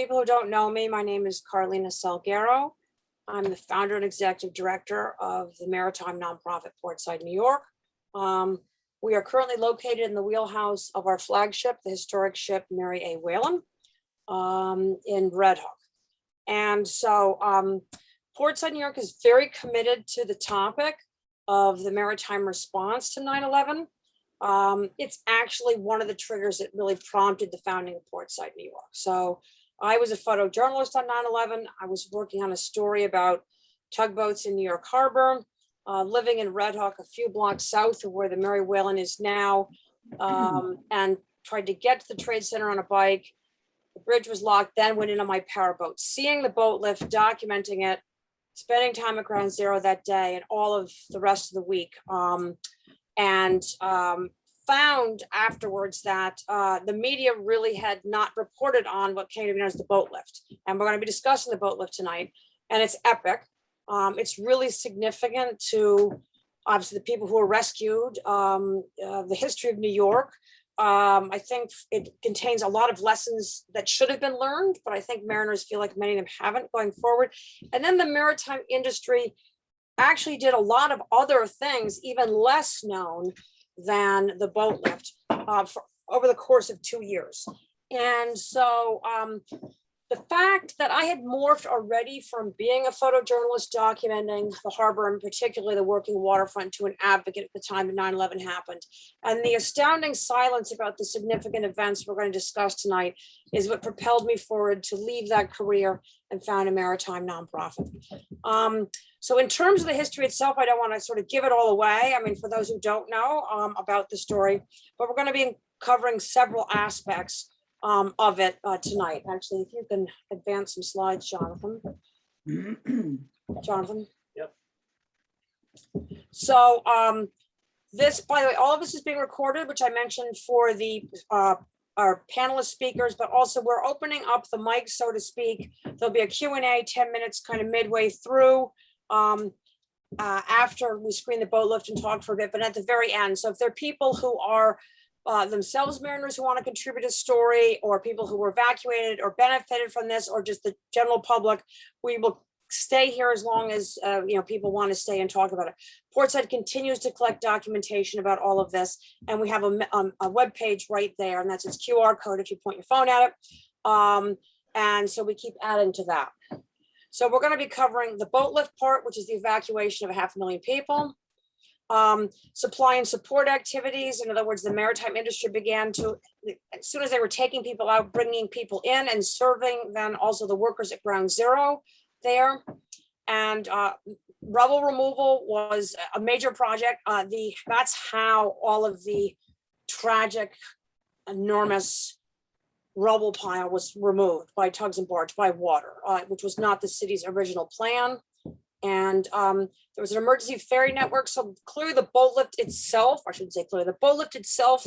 People who don't know me, my name is Carlina Salguero. I'm the founder and executive director of the maritime nonprofit PortSide, New York. We are currently located in the wheelhouse of our flagship, the historic ship Mary A. Whalen, in Red Hook. And so PortSide, New York is very committed to the topic of the maritime response to 9/11. It's actually one of the triggers that really prompted the founding of PortSide, New York. So I was a photojournalist on 9/11. I was working on a story about tugboats in New York Harbor, living in Red Hook, a few blocks south of where the Mary Whalen is now, and tried to get to the Trade Center on a bike. The bridge was locked, then went in on my powerboat, seeing the boat lift, documenting it, spending time at Ground Zero that day and all of the rest of the week. Found afterwards that the media really had not reported on what came to be known as the boat lift. And we're going to be discussing the boat lift tonight. And it's epic. It's really significant to obviously the people who were rescued, the history of New York. I think it contains a lot of lessons that should have been learned, but I think mariners feel like many of them haven't going forward. And then the maritime industry actually did a lot of other things, even less known than the boat lift, for over the course of 2 years. And so the fact that I had morphed already from being a photojournalist documenting the harbor, and particularly the working waterfront, to an advocate at the time that 9/11 happened. And the astounding silence about the significant events we're going to discuss tonight is what propelled me forward to leave that career and found a maritime nonprofit. So in terms of the history itself, I don't want to sort of give it all away. I mean, for those who don't know about the story, but we're going to be covering several aspects of it tonight. Actually, if you can advance some slides, Jonathan. Jonathan. Yep. So this, by the way, all of this is being recorded, which I mentioned for the our panelist speakers, but also we're opening up the mic, so to speak. There'll be a Q&A 10 minutes kind of midway through after we screen the boat lift and talk for a bit, but at the very end. So if there are people who are themselves mariners who want to contribute a story, or people who were evacuated or benefited from this, or just the general public, we will stay here as long as people want to stay and talk about it. PortSide continues to collect documentation about all of this, and we have a web page right there, and that's its QR code if you point your phone at it. And so we keep adding to that. So we're going to be covering the boat lift part, which is the evacuation of 500,000 people. Supply and support activities. In other words, the maritime industry began to, as soon as they were taking people out, bringing people in and serving then also the workers at Ground Zero there. And rubble removal was a major project. That's how all of the tragic, enormous rubble pile was removed by tugs and barge, by water, which was not the city's original plan. And there was an emergency ferry network. So clearly the boat lift itself, I shouldn't say clearly, the boat lift itself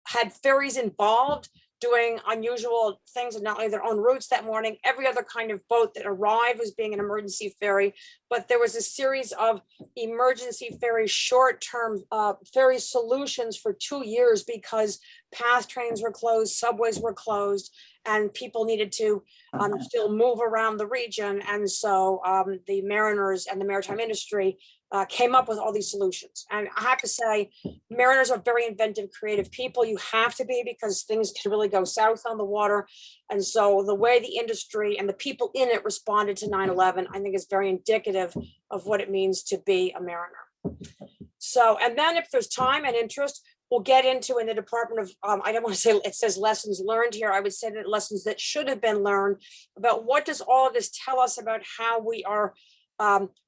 had ferries involved doing unusual things, and not only their own routes that morning. Every other kind of boat that arrived was being an emergency ferry, but there was a series of emergency ferry, short-term ferry solutions for 2 years because path trains were closed, subways were closed, and people needed to still move around the region. And so the mariners and the maritime industry came up with all these solutions. And I have to say, mariners are very inventive, creative people. You have to be, because things can really go south on the water. And so the way the industry and the people in it responded to 9/11, I think is very indicative of what it means to be a mariner. So, and then if there's time and interest, we'll get into in the Department of, I don't want to say it says lessons learned here. I would say that lessons that should have been learned about what does all of this tell us about how we are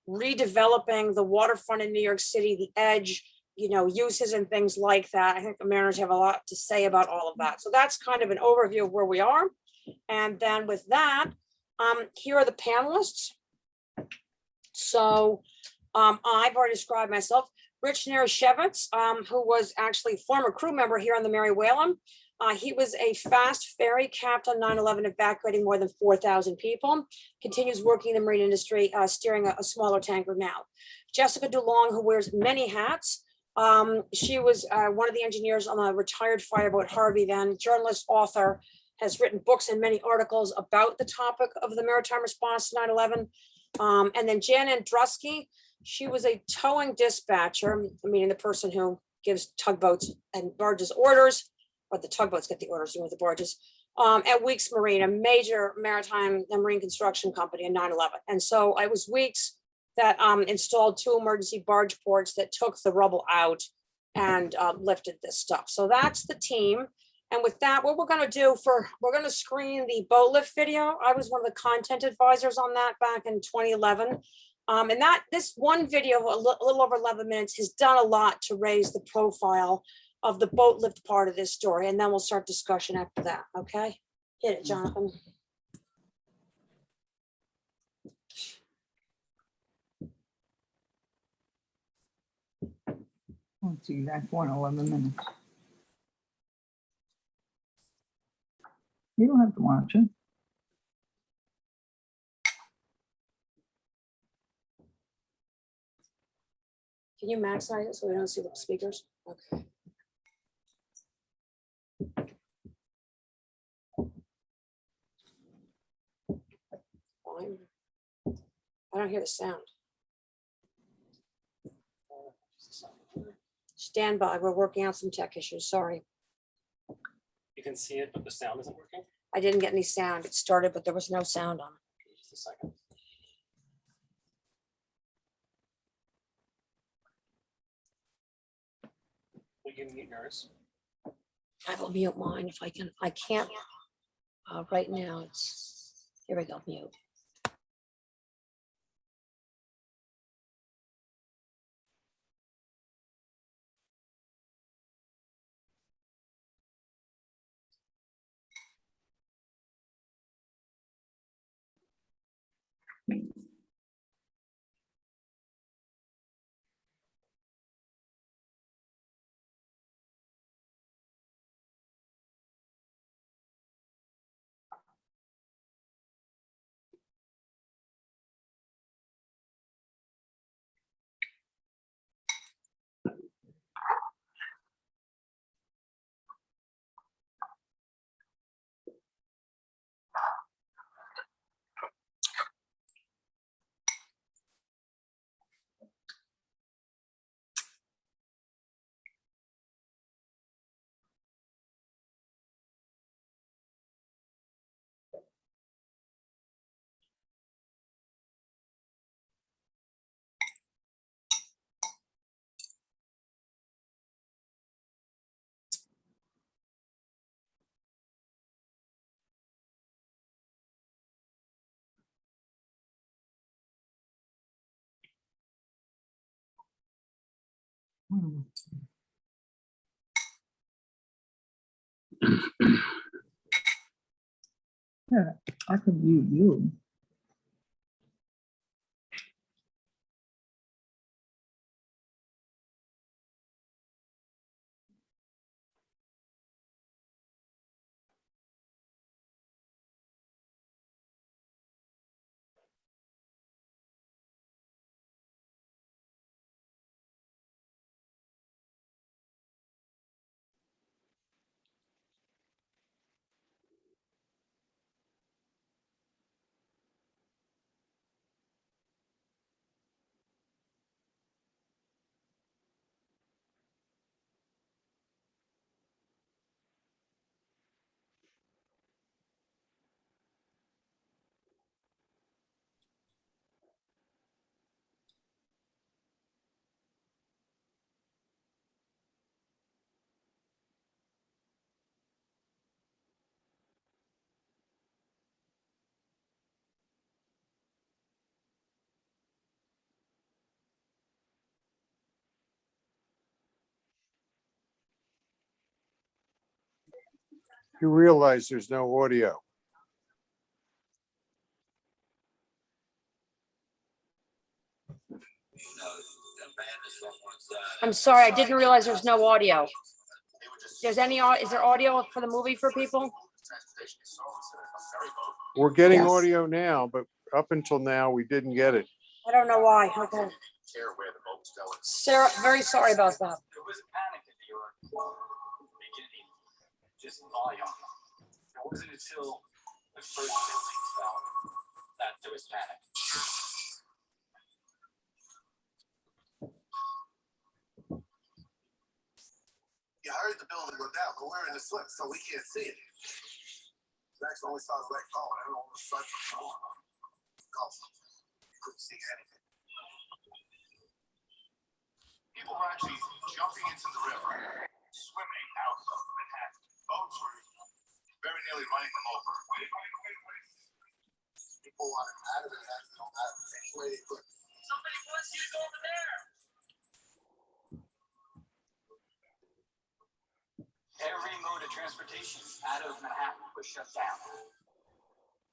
redeveloping the waterfront in New York City, the edge, uses and things like that. I think the mariners have a lot to say about all of that. So that's kind of an overview of where we are. And then with that, here are the panelists. So I've already described myself. Rich Narashevitz, who was actually a former crew member here on the Mary Whalen. He was a fast ferry captain on 9/11, evacuating more than 4,000 people. Continues working in the marine industry, steering a smaller tanker now. Jessica DeLong, who wears many hats. She was one of the engineers on the retired fireboat Harvey, then journalist, author, has written books and many articles about the topic of the maritime response to 9/11. And then Jan Andrusky, she was a towing dispatcher, meaning the person who gives tugboats and barges orders, but the tugboats get the orders with the barges, at Weeks Marine, a major maritime and marine construction company in 9/11. And so it was Weeks that installed 2 emergency barge ports that took the rubble out and lifted this stuff. So that's the team. And with that, what we're going to do we're going to screen the boat lift video. I was one of the content advisors on that back in 2011. And this one video, a little over 11 minutes, has done a lot to raise the profile of the boat lift part of this story. And then we'll start discussion after that. Okay. Hit it, Jonathan. Let's see, that's 11 minutes. You don't have to watch it. Can you maximize it so we don't see the speakers? Okay. Fine. I don't hear the sound. Stand by. We're working out some tech issues. Sorry. You can see it, but the sound isn't working. I didn't get any sound. It started, but there was no sound on it. Just a second. Will you mute yours? I will mute mine if I can. I can't. Right now, here we go, mute. Yeah, I can mute you. You realize there's no audio. I'm sorry, I didn't realize there's no audio. Is there audio for the movie for people? We're getting Yes. audio now, but up until now, we didn't get it. I don't know why. Okay. Sarah, very sorry about that. There was a panic in New York. Just volume. It wasn't until the first building fell that there was panic. You heard the building go down, but we're in the slip, so we can't see it. That's only saw the leg falling. I don't know what the front golf. You couldn't see anything. People were actually jumping into the river, swimming out of Manhattan. Boats were very nearly running them over. People wanted out of Manhattan, no matter any way they could. Somebody wants you to go over there. Every mode of transportation out of Manhattan was shut down.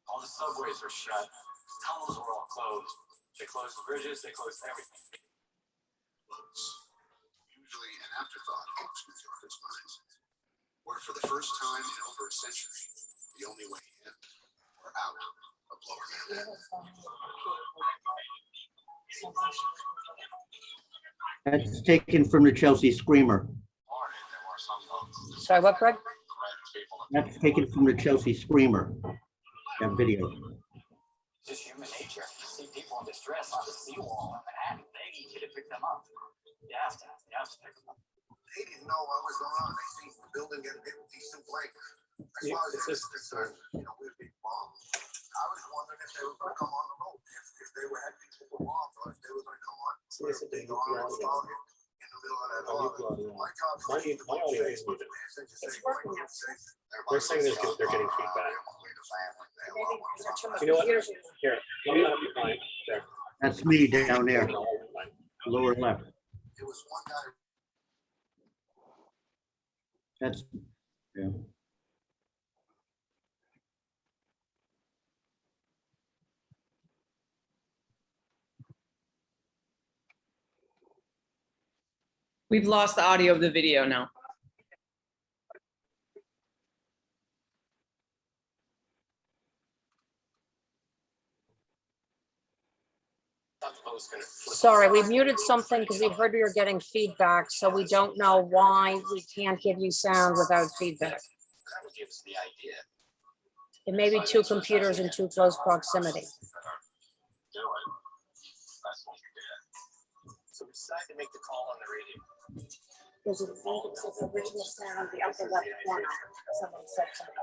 All the subways were shut. Tunnels were all closed. They closed the bridges. They closed everything. Boats, usually an afterthought in most New Yorkers' minds, were for the first time in over a century the only way in or out of Lower Manhattan. That's taken from the Chelsea Screamer. Sorry, what, Greg? That's taken from the Chelsea Screamer, that video. It's just human nature. You see people in distress on the seawall in Manhattan begging you to pick them up. You have to pick them up. They didn't know what was going on. They seen the building get a decent break. As far as they were concerned, we were being bombed. I was wondering if they were going to come on the road, if they were heading to the bombs, or if they were going to come on a big armored target in the middle of that harbor. My job is to keep the boat safe. It's working now. They're saying they're getting feedback. Is there too much You know what? computers? Here, let me help you find there. That's me down there, lower left. It was one guy. That's, yeah. We've lost the audio of the video now. Sorry, we muted something because we heard we were getting feedback, so we don't know why we can't give you sound without feedback. That would give us the idea. It may be two computers in too close proximity. That's what we did. So we decided to make the call on the radio. There's a original sound, the upper left corner. Someone said something.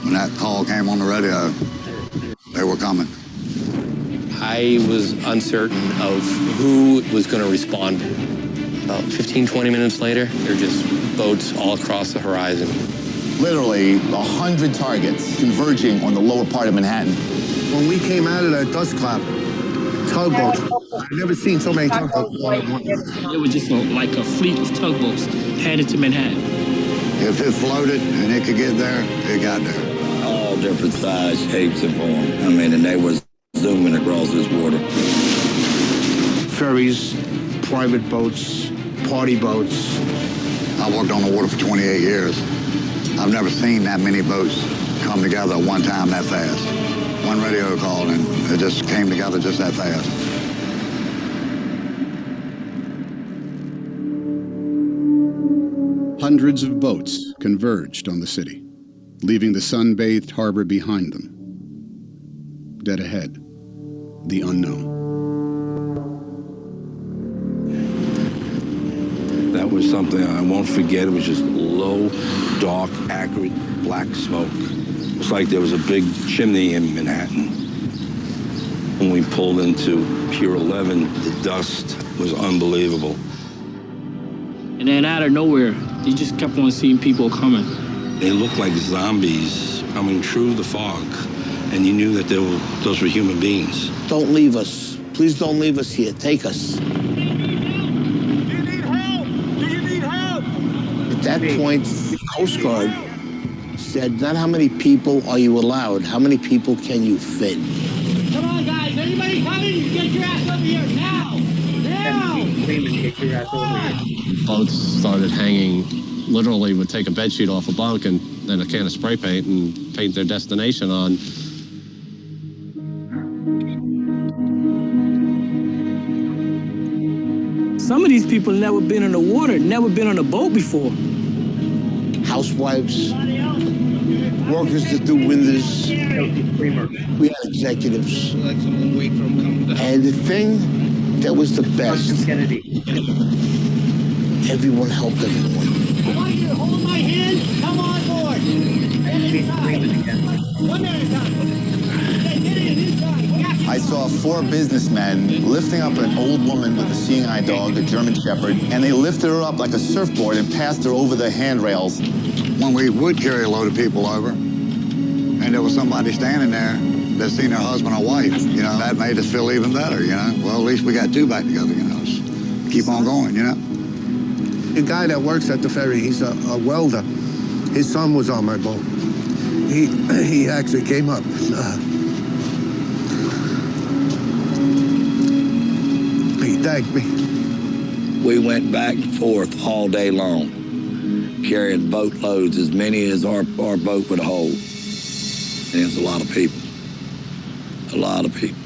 When that call came on the radio, they were coming. I was uncertain of who was going to respond. About 15, 20 minutes later, there are just boats all across the horizon. Literally 100 targets converging on the lower part of Manhattan. When we came out of that dust cloud, tugboats, I've never seen so many tugboats all at once. It was just like a fleet of tugboats headed to Manhattan. If it floated and it could get there, it got there. All different size, shapes, and form. I mean, and they was zooming across this water. Ferries, private boats, party boats. I worked on the water for 28 years. I've never seen that many boats come together at one time that fast. One radio call and it just came together just that fast. Hundreds of boats converged on the city, leaving the sun-bathed harbor behind them. Dead ahead, the unknown. That was something I won't forget. It was just low, dark, acrid, black smoke. It was like there was a big chimney in Manhattan. When we pulled into Pier 11, the dust was unbelievable. And then out of nowhere, you just kept on seeing people coming. They looked like zombies coming through the fog, and you knew that those were human beings. Don't leave us. Please don't leave us here. Take us. At that point, the Coast Guard said, not how many people are you allowed, how many people can you fit? Come on, guys. Anybody coming? Get your ass over here now. Now. Boats started hanging, literally would take a bedsheet off a bunk and then a can of spray paint and paint their destination on. Some of these people never been in the water, never been on a boat before. Housewives, workers that do windows. We had executives. And the thing that was the best, everyone helped everyone. I want you to hold my hand, come on board. One at a time. Okay, get in, inside. I saw 4 businessmen lifting up an old woman with a seeing eye dog, a German Shepherd, and they lifted her up like a surfboard and passed her over the handrails. When we would carry a load of people over, and there was somebody standing there that seen their husband or wife, you know, that made us feel even better, you know. Well, at least we got 2 back together, you know. Keep on going, you know. The guy that works at the ferry, he's a welder. His son was on my boat. He actually came up. He thanked me. We went back and forth all day long, carrying boatloads, as many as our boat would hold. And it's a lot of people. A lot of people.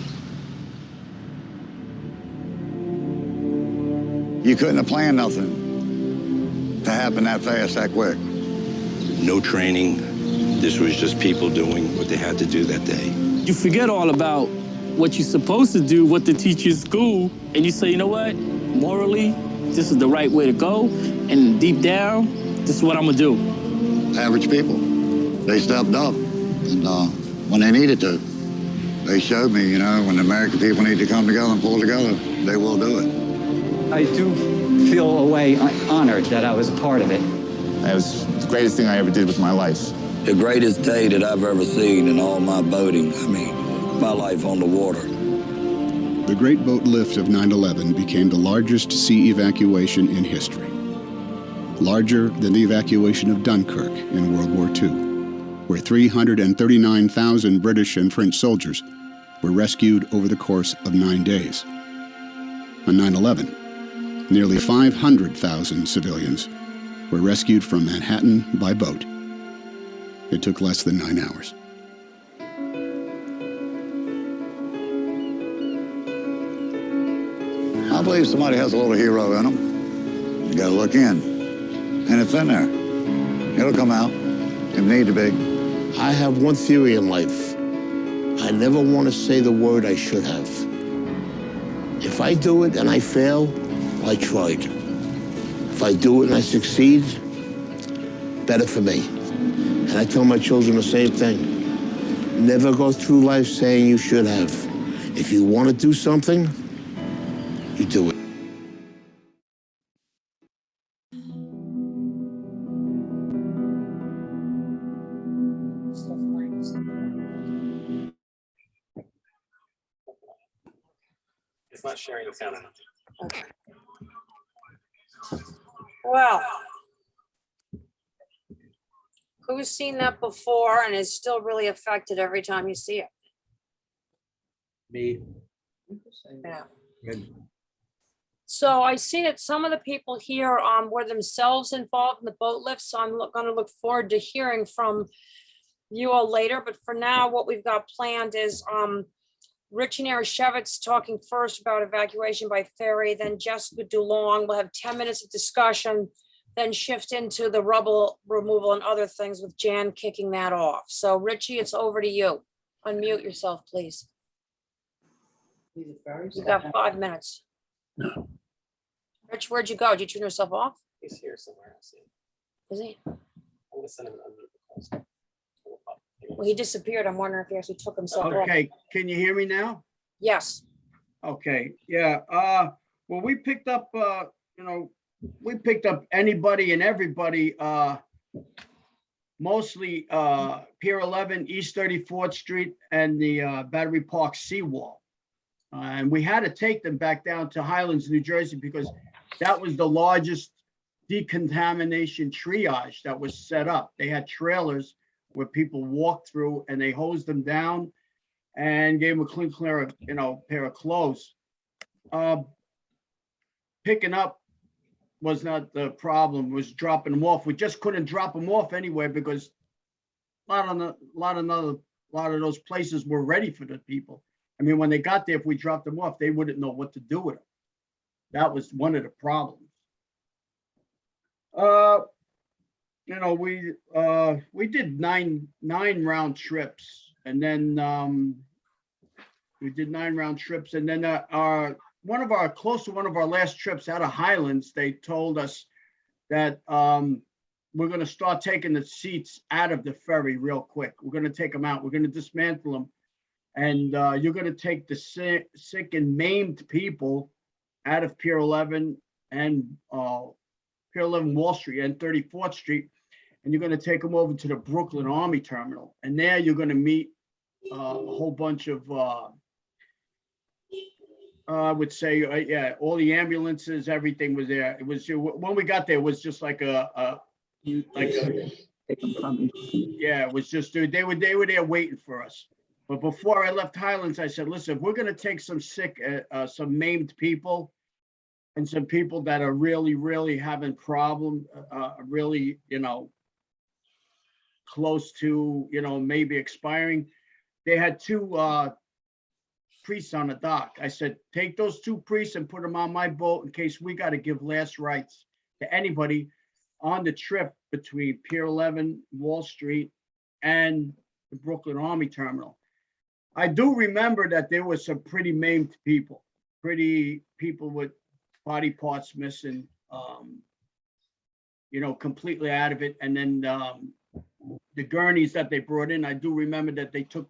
You couldn't have planned nothing to happen that fast, that quick. No training. This was just people doing what they had to do that day. You forget all about what you're supposed to do, what they teach you in school, and you say, you know what? Morally, this is the right way to go, and deep down, this is what I'm gonna do. Average people, they stepped up, and when they needed to, they showed me, you know, when the American people need to come together and pull together, they will do it. I do feel a way honored that I was a part of it. That was the greatest thing I ever did with my life. The greatest day that I've ever seen in all my boating, I mean, my life on the water. The great boat lift of 9/11 became the largest sea evacuation in history. Larger than the evacuation of Dunkirk in World War II, where 339,000 British and French soldiers were rescued over the course of 9 days. On 9/11, nearly 500,000 civilians were rescued from Manhattan by boat. It took less than 9 hours. I believe somebody has a little hero in them. You gotta look in, and it's in there. It'll come out, if need to be. I have one theory in life. I never want to say the word I should have. If I do it and I fail, I tried. If I do it and I succeed, better for me. And I tell my children the same thing. Never go through life saying you should have. If you want to do something, you do it. It's not sharing the sound enough. Okay. Well, who's seen that before and is still really affected every time you see it? Me. Yeah. Good. So I see that some of the people here were themselves involved in the boat lift, so I'm going to look forward to hearing from you all later. But for now, what we've got planned is Rich and Arashevitz talking first about evacuation by ferry, then Jessica DeLong will have 10 minutes of discussion, then shift into the rubble removal and other things with Jan kicking that off. So Richie, it's over to you. Unmute yourself, please. You've got 5 minutes. No. Rich, where'd you go? Did you turn yourself off? He's here somewhere. I see. Is he? I'm gonna send him an unmute request. Well, he disappeared. I'm wondering if he actually took himself off. Okay, can you hear me now? Yes. Okay, yeah, well, we picked up, we picked up anybody and everybody, mostly, Pier 11, East 34th Street and the, Battery Park seawall. And we had to take them back down to Highlands, New Jersey, because that was the largest decontamination triage that was set up. They had trailers where people walked through and they hosed them down and gave them a clean, clear, pair of clothes. Picking up was not the problem, was dropping them off. We just couldn't drop them off anywhere because a lot of those places were ready for the people. I mean, when they got there, if we dropped them off, they wouldn't know what to do with them. That was one of the problems. You know, we did nine round trips, and then we did 9 round trips, and then close to one of our last trips out of Highlands, they told us that we're going to start taking the seats out of the ferry real quick. We're going to take them out. We're going to dismantle them, and you're going to take the sick and maimed people out of Pier 11 and Pier 11 Wall Street and 34th Street, and you're going to take them over to the Brooklyn Army Terminal. And there you're going to meet a whole bunch of, I would say, yeah, all the ambulances, everything was there. It was, when we got there, it was just like yeah, it was just, they were there waiting for us. But before I left Highlands, I said, listen, if we're going to take some sick, some maimed people, and some people that are really having problems, really, you know, close to, you know, maybe expiring. They had 2 priests on the dock. I said, take those 2 priests and put them on my boat in case we got to give last rites to anybody on the trip between Pier 11, Wall Street, and the Brooklyn Army Terminal. I do remember that there was some pretty maimed people, people with body parts missing, you know, completely out of it. And then the gurneys that they brought in, I do remember that they took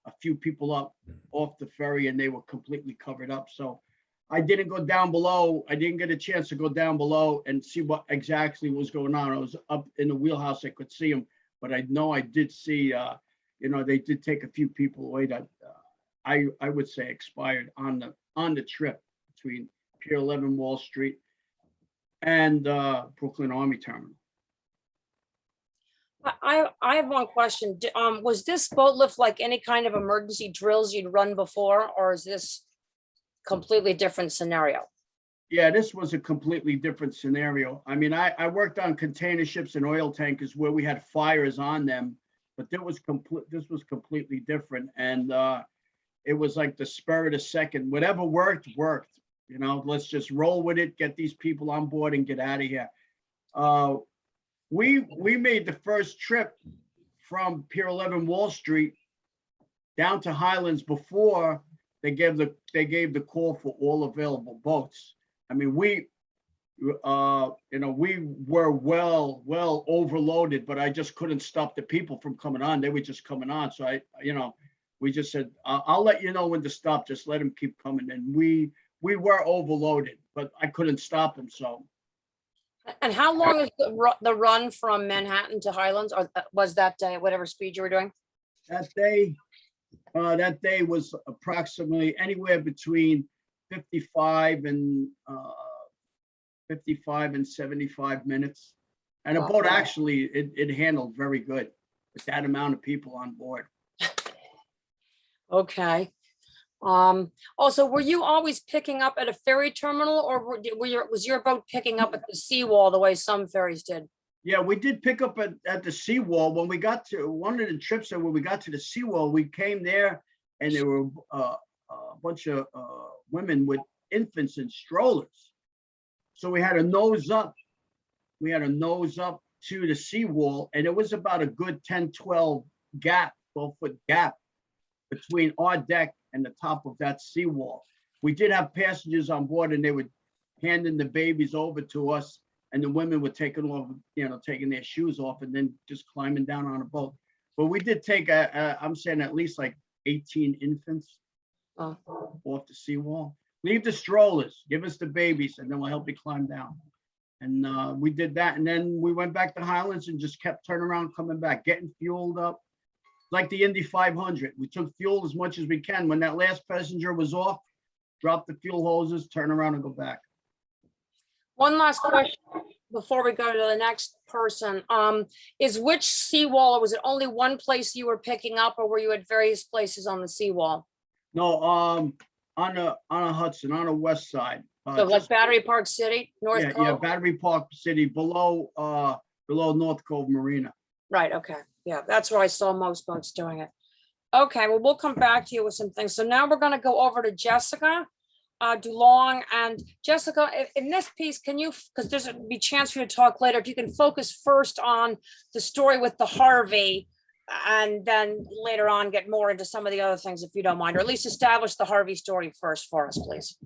a few people up off the ferry and they were completely covered up. So I didn't go down below. I didn't get a chance to go down below and see what exactly was going on. I was up in the wheelhouse. I could see them, but I know I did see, you know, they did take a few people away that I would say expired on the trip between Pier 11 Wall Street and Brooklyn Army Terminal. I have one question. Was this boat lift like any kind of emergency drills you'd run before, or is this completely different scenario? Yeah, this was a completely different scenario. I mean, I worked on container ships and oil tankers where we had fires on them, but this was completely different. And it was like the spur of the second. Whatever worked. You know, let's just roll with it, get these people on board and get out of here. We made the first trip from Pier 11 Wall Street down to Highlands before they gave the call for all available boats. I mean, we you know, we were well overloaded, but I just couldn't stop the people from coming on. They were just coming on. So you know, we just said, I'll let you know when to stop. Just let them keep coming. And we were overloaded, but I couldn't stop them. So. And how long is the run from Manhattan to Highlands, or was that day at whatever speed you were doing? That day was approximately anywhere between 55 and 75 minutes. And the boat actually, it handled very good with that amount of people on board. Okay. Also, were you always picking up at a ferry terminal, or was your boat picking up at the seawall the way some ferries did? Yeah, we did pick up at the seawall. When we got to one of the trips, and when we got to the seawall, we came there and there were a bunch of women with infants in strollers. So we had to nose up. We had to nose up to the seawall, and it was about a good 12-foot gap between our deck and the top of that seawall. We did have passengers on board, and they were handing the babies over to us, and the women were taking off, you know, taking their shoes off and then just climbing down on a boat. But we did take I'm saying at least like 18 infants off the seawall. Leave the strollers, give us the babies, and then we'll help you climb down. And we did that, and then we went back to Highlands and just kept turning around, coming back, getting fueled up. Like the Indy 500, we took fuel as much as we can. When that last passenger was off, drop the fuel hoses, turn around and go back. One last question before we go to the next person. Is which seawall, or was it only one place you were picking up, or were you at various places on the seawall? No, on a Hudson, on the west side. So like Battery Park City, North Cove? Yeah, Battery Park City, below North Cove Marina. Right, okay. Yeah, that's where I saw most boats doing it. Okay, well, we'll come back to you with some things. So now we're going to go over to Jessica. DeLong and Jessica, in this piece, can you, because there's a be chance for you to talk later, if you can focus first on the story with the Harvey, and then later on get more into some of the other things, if you don't mind, or at least establish the Harvey story first for us, please.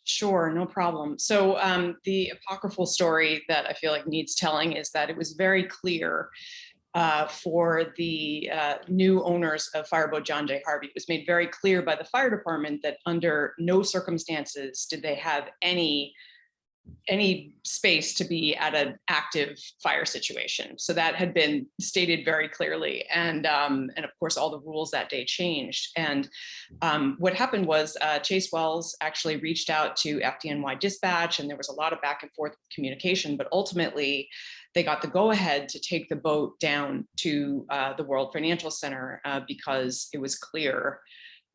Sure, no problem. So the apocryphal story that I feel like needs telling is that it was very clear for the new owners of Fireboat John J. Harvey. It was made very clear by the fire department that under no circumstances did they have any space to be at an active fire situation. So that had been stated very clearly. And of course, all the rules that day changed. And what happened was Chase Wells actually reached out to FDNY dispatch, and there was a lot of back and forth communication, but ultimately they got the go-ahead to take the boat down to the World Financial Center because it was clear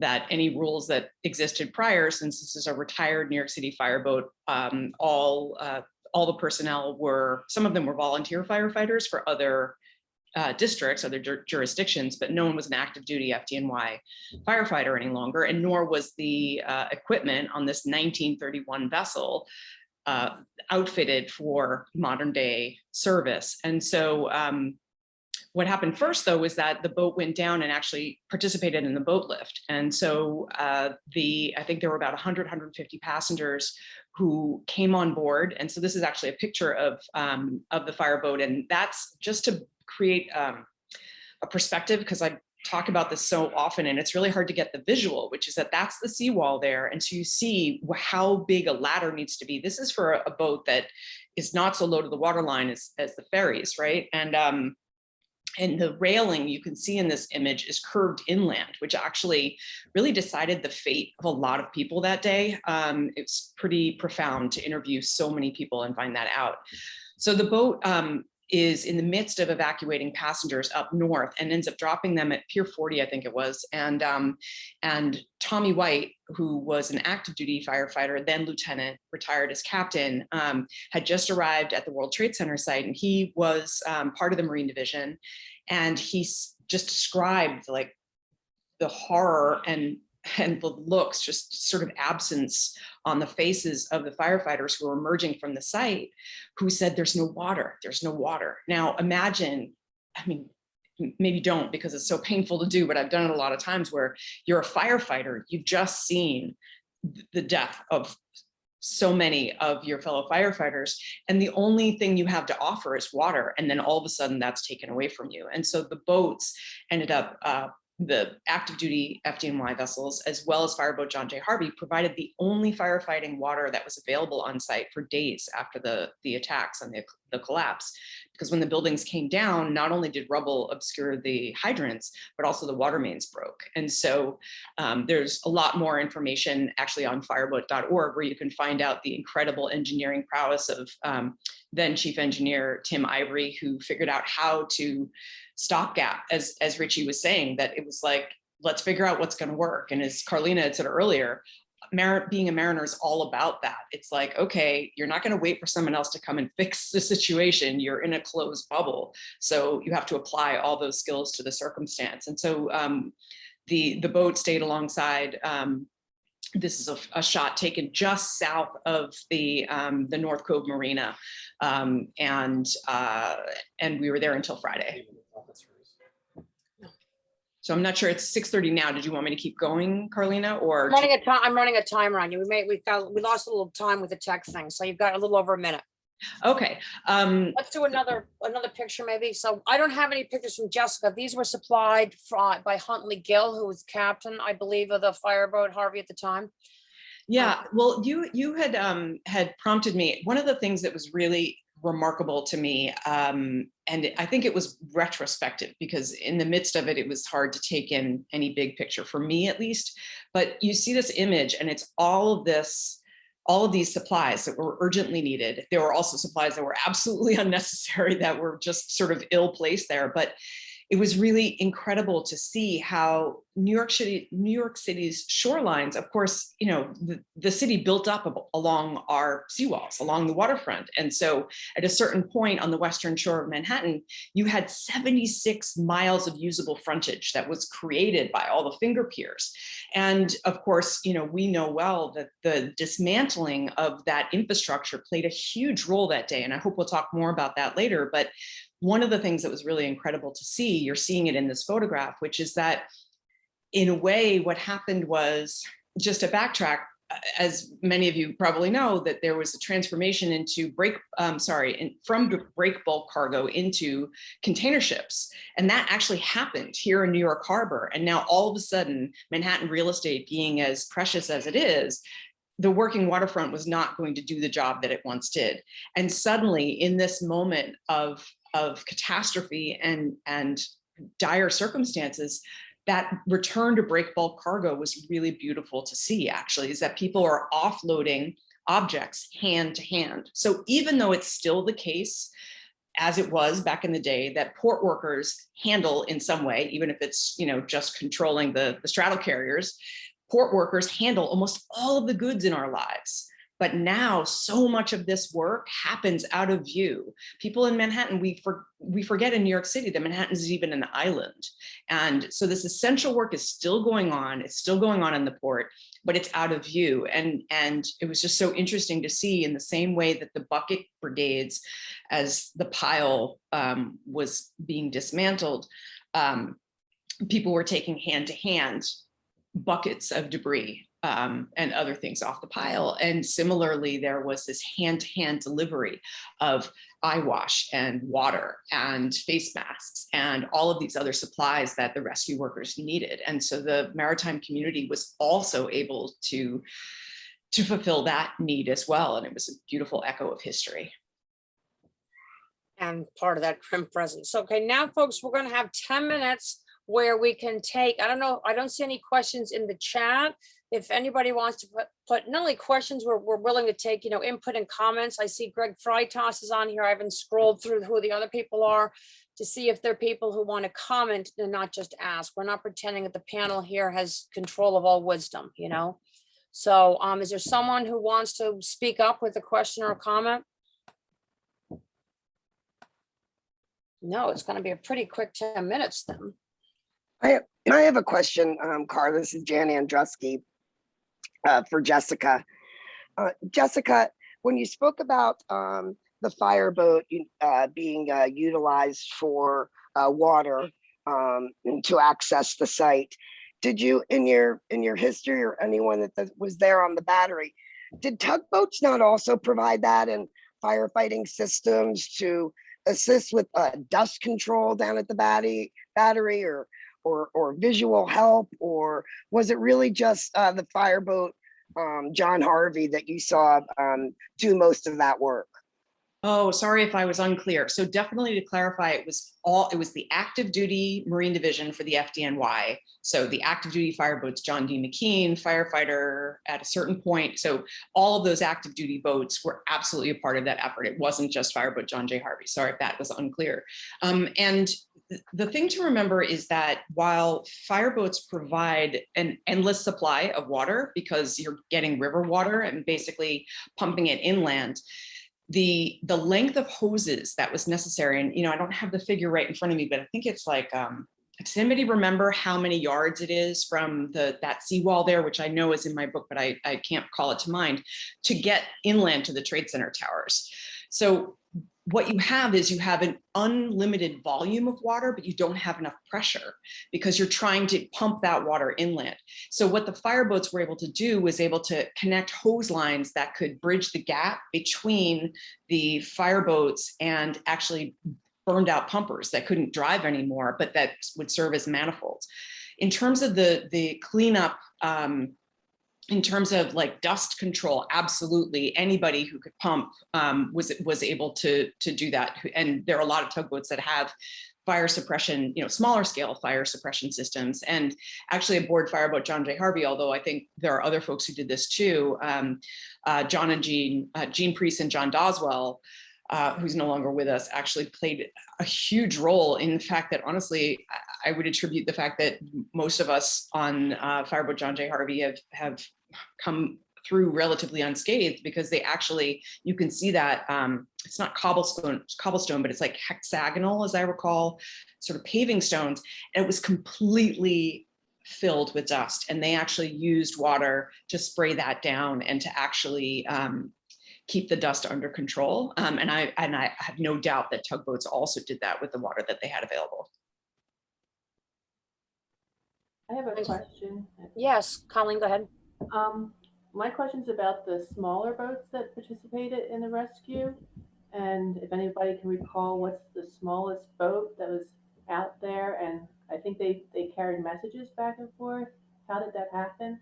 that any rules that existed prior, since this is a retired New York City fireboat, all the personnel were, some of them were volunteer firefighters for other districts, other jurisdictions, but no one was an active duty FDNY firefighter any longer, and nor was the equipment on this 1931 vessel outfitted for modern day service. And so what happened first, though, was that the boat went down and actually participated in the boat lift. And so I think there were about 100, 150 passengers who came on board. And so this is actually a picture of the fireboat. And that's just to create a perspective, because I talk about this so often and it's really hard to get the visual, which is that that's the seawall there. And so you see how big a ladder needs to be. This is for a boat that is not so low to the waterline as the ferries, right? And the railing you can see in this image is curved inland, which actually really decided the fate of a lot of people that day. It's pretty profound to interview so many people and find that out. So the boat is in the midst of evacuating passengers up north and ends up dropping them at Pier 40, I think it was. And Tommy White, who was an active duty firefighter, then lieutenant, retired as captain, had just arrived at the World Trade Center site, and he was part of the Marine Division. And he just described like the horror and the looks, just sort of absence on the faces of the firefighters who were emerging from the site, who said, there's no water, there's no water. Now imagine, I mean, maybe don't because it's so painful to do, but I've done it a lot of times where you're a firefighter, you've just seen the death of so many of your fellow firefighters, and the only thing you have to offer is water, and then all of a sudden that's taken away from you. And so the boats ended up, the active duty FDNY vessels, as well as Fireboat John J. Harvey, provided the only firefighting water that was available on site for days after the attacks and the collapse. Because when the buildings came down, not only did rubble obscure the hydrants, but also the water mains broke. And so there's a lot more information actually on fireboat.org, where you can find out the incredible engineering prowess of then Chief Engineer Tim Ivory, who figured out how to stopgap, as Richie was saying, that it was like, let's figure out what's going to work. And as Carlina had said earlier, being a mariner is all about that. It's like, okay, you're not going to wait for someone else to come and fix the situation. You're in a closed bubble. So you have to apply all those skills to the circumstance. And so the boat stayed alongside. This is a shot taken just south of the North Cove Marina. And we were there until Friday. So I'm not sure, it's 6:30 now. Did you want me to keep going, Carlina, or? I'm running a timer on you. We lost a little time with the tech thing. So you've got a little over a minute. Okay. Let's do another picture maybe. So I don't have any pictures from Jessica. These were supplied by Huntley Gill, who was captain, I believe, of the fireboat Harvey at the time. Yeah, well, you had prompted me. One of the things that was really remarkable to me, and I think it was retrospective, because in the midst of it, it was hard to take in any big picture, for me at least. But you see this image, and it's all of these supplies that were urgently needed. There were also supplies that were absolutely unnecessary, that were just sort of ill-placed there. But it was really incredible to see how New York City's shorelines, of course, you know, the city built up along our seawalls, along the waterfront. And so at a certain point on the western shore of Manhattan, you had 76 miles of usable frontage that was created by all the finger piers. And of course, you know, we know well that the dismantling of that infrastructure played a huge role that day. And I hope we'll talk more about that later. But one of the things that was really incredible to see, you're seeing it in this photograph, which is that in a way, what happened was, just to backtrack, as many of you probably know, that there was a transformation into from break bulk cargo into container ships. And that actually happened here in New York Harbor. And now all of a sudden, Manhattan real estate being as precious as it is, the working waterfront was not going to do the job that it once did. And suddenly in this moment of catastrophe and dire circumstances, that return to break bulk cargo was really beautiful to see, actually, is that people are offloading objects hand to hand. So even though it's still the case, as it was back in the day, that port workers handle in some way, even if it's, you know, just controlling the straddle carriers, port workers handle almost all of the goods in our lives. But now so much of this work happens out of view. People in Manhattan, we forget in New York City that Manhattan is even an island. And so this essential work is still going on. It's still going on in the port, but it's out of view. And it was just so interesting to see, in the same way that the bucket brigades, as the pile was being dismantled, people were taking hand to hand buckets of debris and other things off the pile. And similarly, there was this hand-to-hand delivery of eye wash and water and face masks and all of these other supplies that the rescue workers needed. And so the maritime community was also able to fulfill that need as well. And it was a beautiful echo of history. And part of that grim presence. Okay, now folks, we're going to have 10 minutes where we can take, I don't know, I don't see any questions in the chat. If anybody wants to put not only questions, we're willing to take, you know, input and comments. I see Greg Freitas is on here. I haven't scrolled through who the other people are to see if there are people who want to comment and not just ask. We're not pretending that the panel here has control of all wisdom, you know? So is there someone who wants to speak up with a question or a comment? No, it's going to be a pretty quick 10 minutes then. I have a question, Carl. This is Jan Andruski for Jessica. Jessica, when you spoke about the fireboat being utilized for water to access the site, did you, in your history, or anyone that was there on the battery, did tugboats not also provide that in firefighting systems to assist with dust control down at the battery, or visual help, or was it really just the fireboat John Harvey that you saw do most of that work? Oh, sorry if I was unclear. So definitely, to clarify, it was the active duty Marine Division for the FDNY. So the active duty fireboats, John D. McKean, firefighter at a certain point. So all of those active duty boats were absolutely a part of that effort. It wasn't just fireboat John J. Harvey. Sorry if that was unclear. And the thing to remember is that while fireboats provide an endless supply of water, because you're getting river water and basically pumping it inland, the length of hoses that was necessary, and, you know, I don't have the figure right in front of me, but I think it's like, does anybody remember how many yards it is from that seawall there, which I know is in my book, but I can't call it to mind, to get inland to the Trade Center towers? So what you have is you have an unlimited volume of water, but you don't have enough pressure because you're trying to pump that water inland. So what the fireboats were able to do was able to connect hose lines that could bridge the gap between the fireboats and actually burned out pumpers that couldn't drive anymore, but that would serve as manifolds. In terms of the cleanup, in terms of like dust control, absolutely anybody who could pump was able to do that. And there are a lot of tugboats that have fire suppression, you know, smaller scale fire suppression systems. And actually aboard fireboat John J. Harvey, although I think there are other folks who did this too, John and Jean Priest and John Doswell, who's no longer with us, actually played a huge role in the fact that, honestly, I would attribute the fact that most of us on Fireboat John J. Harvey have come through relatively unscathed, because they actually, you can see that it's not cobblestone, but it's like hexagonal, as I recall, sort of paving stones. And it was completely filled with dust, and they actually used water to spray that down and to actually keep the dust under control. And I have no doubt that tugboats also did that with the water that they had available. I have a question. Yes, Colleen, go ahead. My question's about the smaller boats that participated in the rescue. And if anybody can recall, what's the smallest boat that was out there? And I think they carried messages back and forth. How did that happen?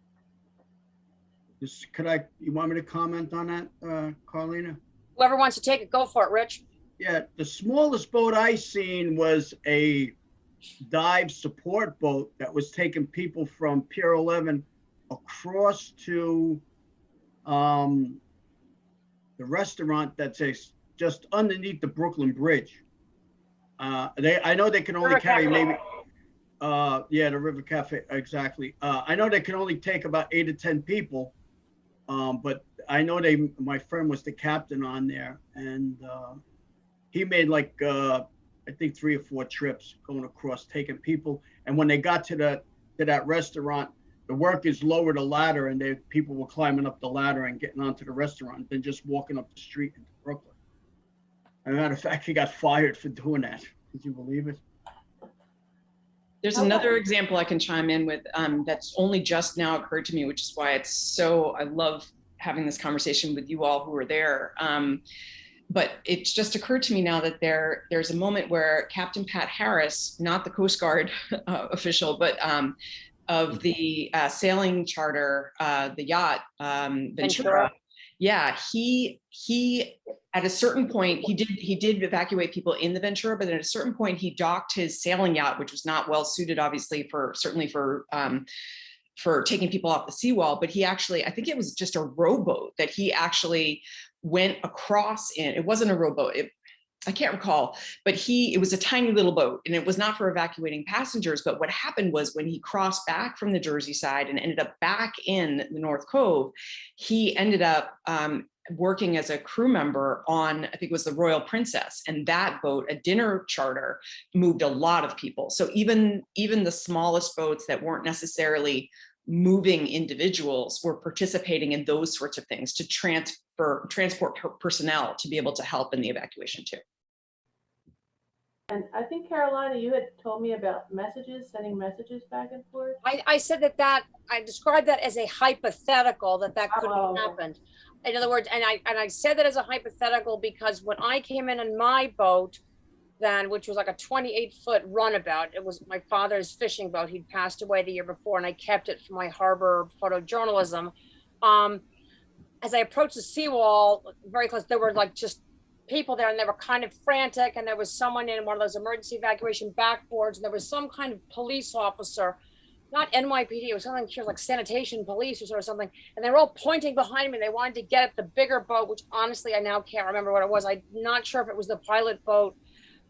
You want me to comment on that, Carlina? Whoever wants to take it, go for it, Rich. Yeah, the smallest boat I seen was a dive support boat that was taking people from Pier 11 across to the restaurant that's just underneath the Brooklyn Bridge. I know they can only carry maybe, yeah, the River Cafe, exactly. I know they can only take about 8 to 10 people, but I know my friend was the captain on there, and he made like, I think 3 or 4 trips going across, taking people. And when they got to that restaurant, the workers lowered a ladder, and people were climbing up the ladder and getting onto the restaurant, than just walking up the street into Brooklyn. As a matter of fact, he got fired for doing that. Could you believe it? There's another example I can chime in with that's only just now occurred to me, which is why I love having this conversation with you all who were there. But it's just occurred to me now that there's a moment where Captain Pat Harris, not the Coast Guard official, but of the sailing charter, the yacht, Ventura. Yeah, he at a certain point, he did evacuate people in the Ventura, but at a certain point he docked his sailing yacht, which was not well suited, obviously, certainly for taking people off the seawall. But he actually, I think it was just a rowboat that he actually went across in. It wasn't a rowboat. I can't recall, but it was a tiny little boat, and it was not for evacuating passengers. But what happened was, when he crossed back from the Jersey side and ended up back in the North Cove, he ended up working as a crew member on, I think it was the Royal Princess, and that boat, a dinner charter, moved a lot of people. So even the smallest boats that weren't necessarily moving individuals were participating in those sorts of things to transport personnel to be able to help in the evacuation too. And I think, Carolina, you had told me about sending messages back and forth. I said that I described that as a hypothetical, that could have happened. In other words, and I said that as a hypothetical because when I came in my boat then, which was like a 28-foot runabout, it was my father's fishing boat. He'd passed away the year before, and I kept it for my harbor photojournalism. As I approached the seawall very close, there were like just people there, and they were kind of frantic, and there was someone in one of those emergency evacuation backboards, and there was some kind of police officer, not NYPD, it was something like sanitation police or something, and they were all pointing behind me. They wanted to get at the bigger boat, which honestly I now can't remember what it was. I'm not sure if it was the pilot boat,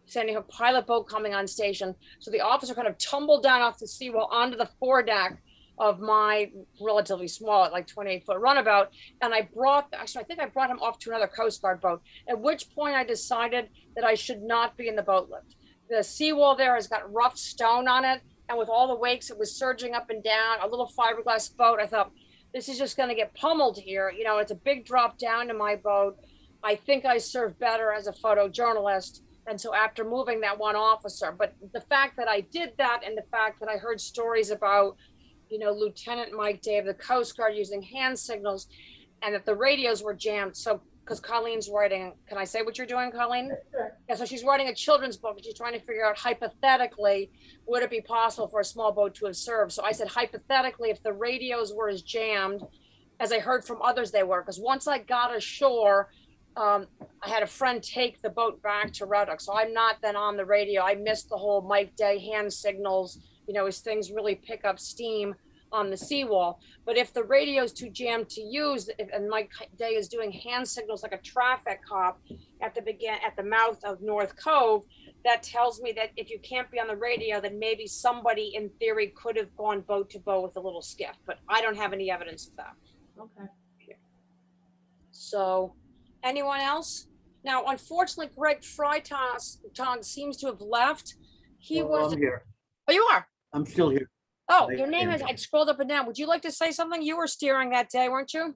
sending a pilot boat coming on station. So the officer kind of tumbled down off the seawall onto the foredeck of my relatively small, like 28-foot runabout. And I think I brought him off to another Coast Guard boat, at which point I decided that I should not be in the boat lift. The seawall there has got rough stone on it, and with all the wakes, it was surging up and down, a little fiberglass boat. I thought, this is just gonna get pummeled here. You know, it's a big drop down to my boat. I think I serve better as a photojournalist. And so after moving that one officer, but the fact that I did that, and the fact that I heard stories about, you know, Lieutenant Mike Day of the Coast Guard using hand signals, and that the radios were jammed. So, because Colleen's writing, can I say what you're doing, Colleen? Sure. Yeah, so she's writing a children's book, and she's trying to figure out, hypothetically, would it be possible for a small boat to have served? So I said, hypothetically, if the radios were as jammed as I heard from others they were, because once I got ashore, I had a friend take the boat back to Ruddock, so I'm not then on the radio. I missed the whole Mike Day hand signals, you know, as things really pick up steam on the seawall. But if the radio's too jammed to use, and Mike Day is doing hand signals like a traffic cop at at the mouth of North Cove, that tells me that if you can't be on the radio, then maybe somebody in theory could have gone boat to boat with a little skiff, but I don't have any evidence of that. Okay. So, anyone else? Now, unfortunately, Greg Freitag seems to have left. He was. I'm here. Oh, you are. I'm still here. Oh, I your name am. is. I scrolled up and down. Would you like to say something? You were steering that day, weren't you?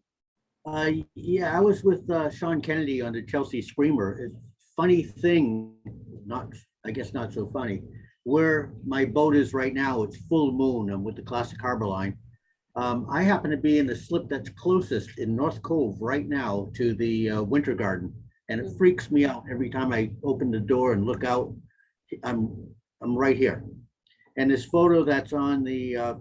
Yeah, I was with Sean Kennedy on the Chelsea Screamer. It's funny thing, I guess not so funny. Where my boat is right now, it's full moon. I'm with the Classic Harbor Line. I happen to be in the slip that's closest in North Cove right now to the Winter Garden, and it freaks me out every time I open the door and look out. I'm right here, and this photo that's on the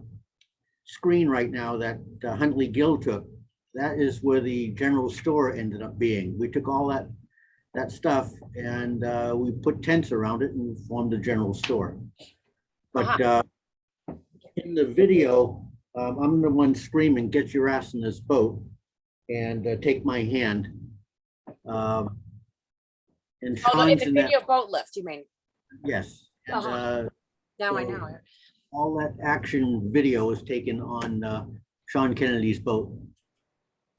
screen right now that Huntley Gill took, that is where the general store ended up being. We took all that stuff and we put tents around it and formed a general store. But in the video, I'm the one screaming, "Get your ass in this boat and take my hand." And Oh, Sean's the in that, video boat lift, you mean? yes. And, Now I so know. all that action video is taken on Sean Kennedy's boat.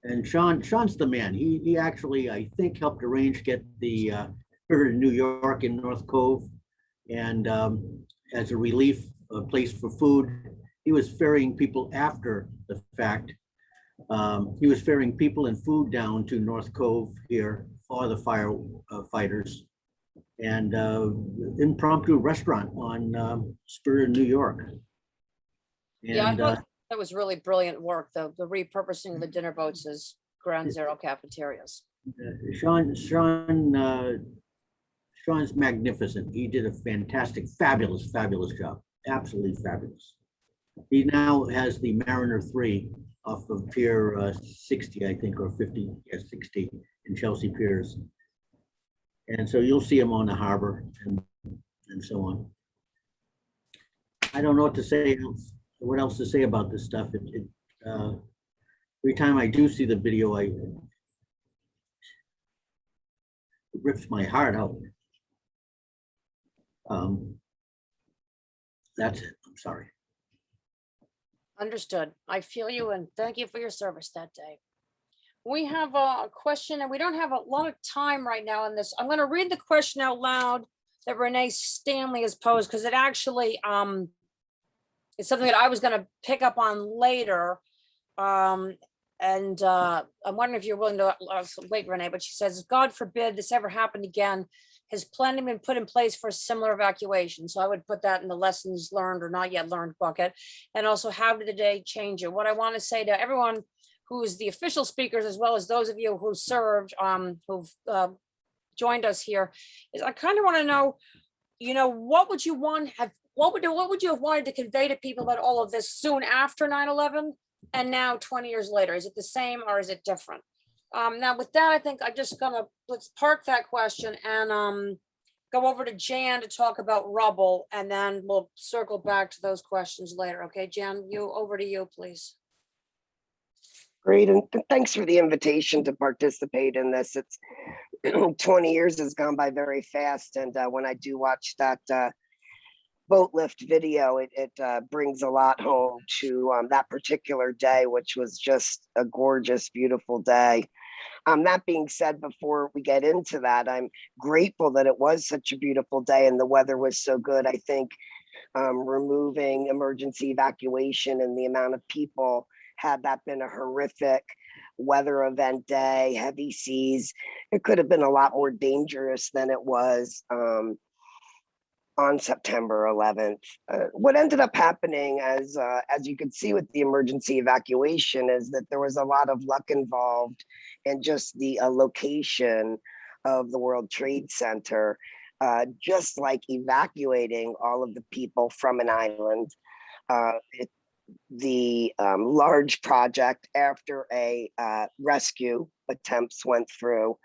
And Sean's the man. He actually, I think, helped arrange get the Spirit of New York in North Cove, and as a relief place for food, he was ferrying people after the fact. He was ferrying people and food down to North Cove here for the firefighters, and impromptu restaurant on Spirit of New York. Yeah, I And thought that was really brilliant work. The repurposing of the dinner boats as ground zero cafeterias. Sean's magnificent. He did a fantastic, fabulous job. Absolutely fabulous. He now has the Mariner 3 off of Pier 60, I think, or 50, yeah, 60 in Chelsea Piers. And so you'll see him on the harbor and so on. I don't know what to say else. What else to say about this stuff? Every time I do see the video, it rips my heart out. That's it. I'm sorry. Understood. I feel you and thank you for your service that day. We have a question and we don't have a lot of time right now on this. I'm going to read the question out loud that Renee Stanley has posed because it actually it's something that I was going to pick up on later. I'm wondering if you're willing to wait, Renee, but she says, God forbid this ever happened again. Has planning been put in place for a similar evacuation? So I would put that in the lessons learned or not yet learned bucket. And also, how did the day change it? What I want to say to everyone who's the official speakers, as well as those of you who served, who've joined us here, is I kind of want to know, what would you have wanted to convey to people about all of this soon after 9/11 and now 20 years later? Is it the same or is it different? Now with that, I think I'm just let's park that question and go over to Jan to talk about rubble, and then we'll circle back to those questions later. Okay, Jan, over to you, please. Great, and thanks for the invitation to participate in this. It's 20 years has gone by very fast, and when I do watch that boat lift video, it brings a lot home to that particular day, which was just a gorgeous, beautiful day. That being said, before we get into that, I'm grateful that it was such a beautiful day and the weather was so good. I think removing emergency evacuation and the amount of people, had that been a horrific weather event day, heavy seas, it could have been a lot more dangerous than it was on September 11th. What ended up happening, as you could see with the emergency evacuation, is that there was a lot of luck involved in just the location of the World Trade Center, just like evacuating all of the people from an island. The large project, after a rescue attempts went through,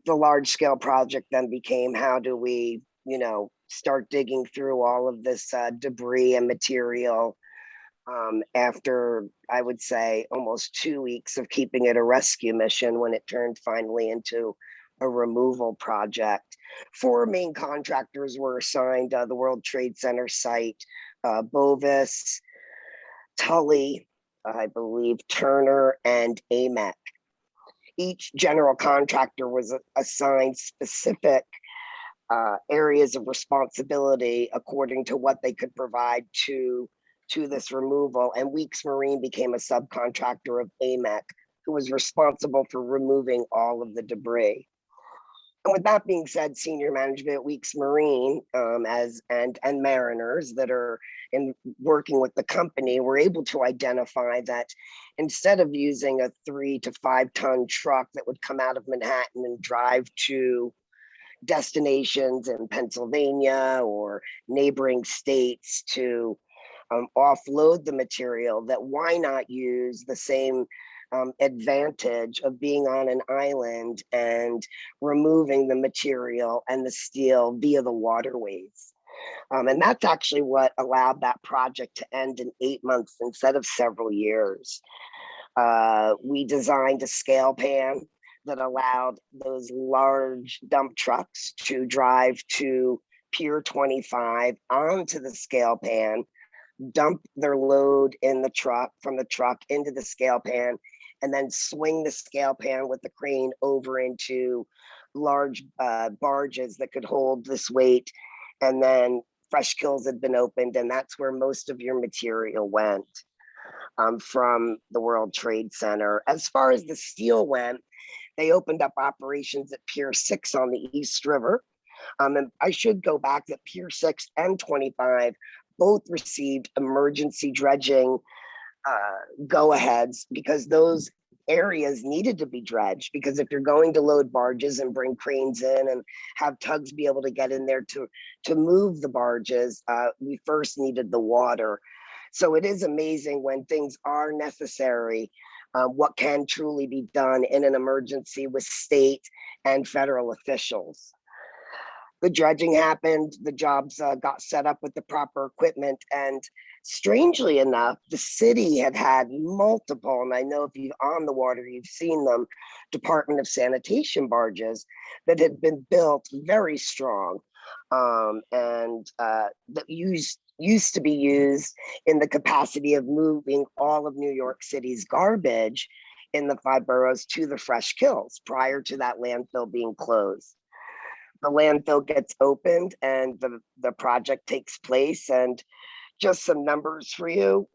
the large scale project then became, how do we, start digging through all of this debris and material after, I would say, almost 2 weeks of keeping it a rescue mission, when it turned finally into a removal project. Four main contractors were assigned: the World Trade Center site, Bovis, Tully, I believe Turner, and AMEC. Each general contractor was assigned specific areas of responsibility according to what they could provide to this removal. And Weeks Marine became a subcontractor of AMEC, who was responsible for removing all of the debris. And with that being said, senior management at Weeks Marine and mariners that are working with the company were able to identify that instead of using a 3 to 5 ton truck that would come out of Manhattan and drive to destinations in Pennsylvania or neighboring states to offload the material, that why not use the same advantage of being on an island and removing the material and the steel via the waterways. And that's actually what allowed that project to end in 8 months instead of several years. We designed a scale pan that allowed those large dump trucks to drive to Pier 25 onto the scale pan, dump their load in the truck, from the truck into the scale pan, and then swing the scale pan with the crane over into large barges that could hold this weight. And then Fresh Kills had been opened, and that's where most of your material went from the World Trade Center. As far as the steel went, they opened up operations at Pier 6 on the East River. And I should go back that Pier 6 and 25 both received emergency dredging go-aheads, because those areas needed to be dredged, because if you're going to load barges and bring cranes in and have tugs be able to get in there to move the barges, we first needed the water. So it is amazing when things are necessary, what can truly be done in an emergency with state and federal officials. The dredging happened, the jobs got set up with the proper equipment, and strangely enough, the city had multiple, and I know if you're on the water, you've seen them, Department of Sanitation barges that had been built very strong, and that used to be used in the capacity of moving all of New York City's garbage in the 5 boroughs to the Fresh Kills prior to that landfill being closed. The landfill gets opened and the project takes place. And just some numbers for you.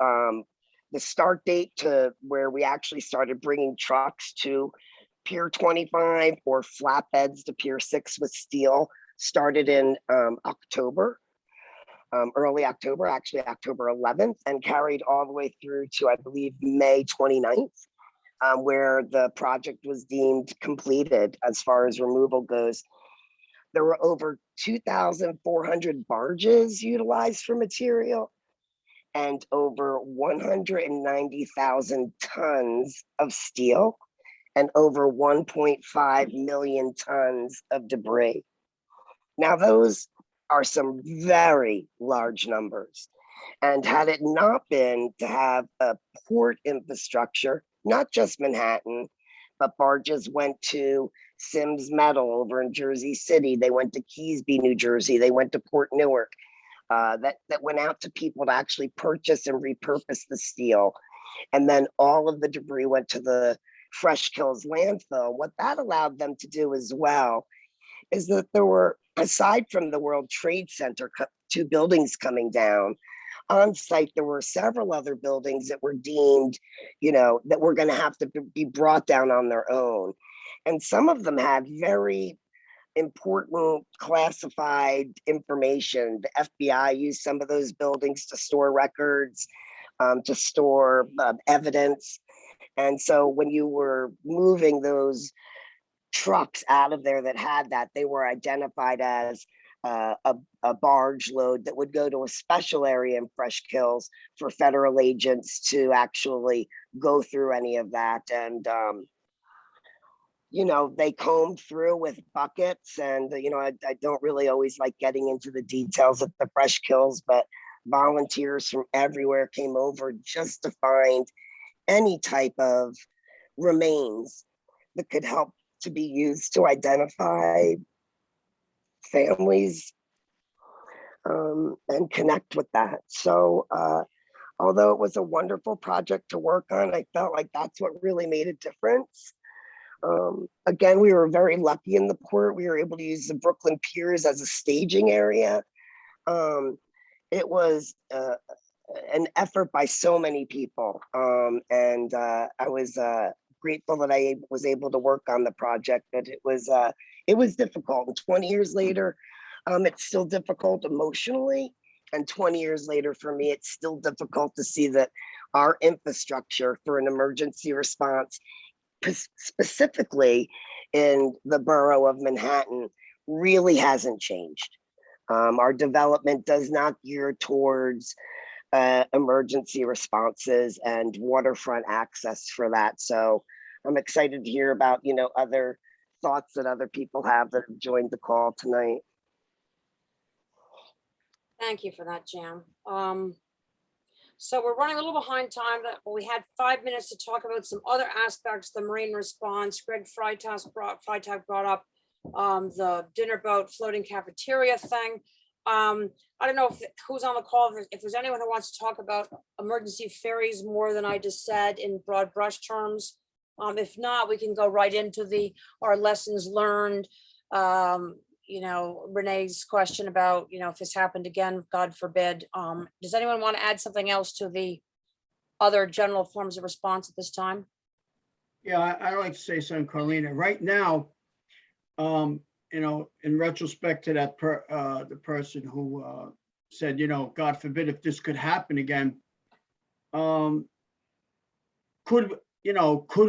The start date to where we actually started bringing trucks to Pier 25 or flatbeds to Pier 6 with steel started in October, early October, actually October 11th, and carried all the way through to, I believe, May 29th, where the project was deemed completed as far as removal goes. There were over 2,400 barges utilized for material and over 190,000 tons of steel and over 1.5 million tons of debris. Now, those are some very large numbers. And had it not been to have a port infrastructure, not just Manhattan, but barges went to Sims Metal over in Jersey City. They went to Keysby, New Jersey. They went to Port Newark. That went out to people to actually purchase and repurpose the steel. And then all of the debris went to the Fresh Kills landfill. What that allowed them to do as well is that there were, aside from the World Trade Center, 2 buildings coming down, on site, there were several other buildings that were deemed, that were going to have to be brought down on their own. And some of them had very important classified information. The FBI used some of those buildings to store records, to store evidence. And so when you were moving those trucks out of there that had that, they were identified as a barge load that would go to a special area in Fresh Kills for federal agents to actually go through any of that. And, they combed through with buckets, and, I don't really always like getting into the details of the Fresh Kills, but volunteers from everywhere came over just to find any type of remains that could help to be used to identify families and connect with that. So although it was a wonderful project to work on, I felt like that's what really made a difference. Again, we were very lucky in the port. We were able to use the Brooklyn Piers as a staging area. It was an effort by so many people. And I was grateful that I was able to work on the project, but it was difficult. And 20 years later, it's still difficult emotionally. And 20 years later, for me, it's still difficult to see that our infrastructure for an emergency response, specifically in the borough of Manhattan, really hasn't changed. Our development does not gear towards emergency responses and waterfront access for that. So I'm excited to hear about, other thoughts that other people have that have joined the call tonight. Thank you for that, Jan. So we're running a little behind time, but we had 5 minutes to talk about some other aspects of the marine response. Greg Freitag brought up the dinner boat floating cafeteria thing. I don't know who's on the call, if there's anyone who wants to talk about emergency ferries more than I just said in broad brush terms. If not, we can go right into our lessons learned. Renee's question about, if this happened again, God forbid. Does anyone want to add something else to the other general forms of response at this time? Yeah, I'd like to say something, Carlina. Right now, in retrospect to that the person who said, God forbid if this could happen again, could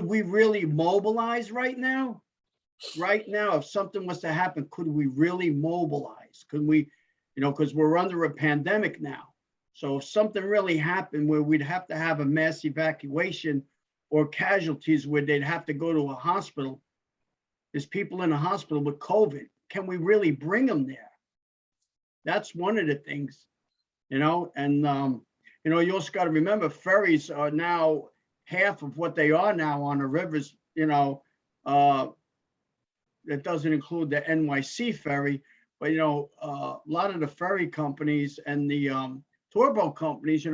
we really mobilize right now? Right now, if something was to happen, could we really mobilize? Could we, because we're under a pandemic now. So if something really happened where we'd have to have a mass evacuation or casualties where they'd have to go to a hospital, there's people in a hospital with COVID. Can we really bring them there? That's one of the things, and, you also got to remember ferries are now half of what they are now on the rivers, that doesn't include the NYC ferry, but, a lot of the ferry companies and the tour boat companies,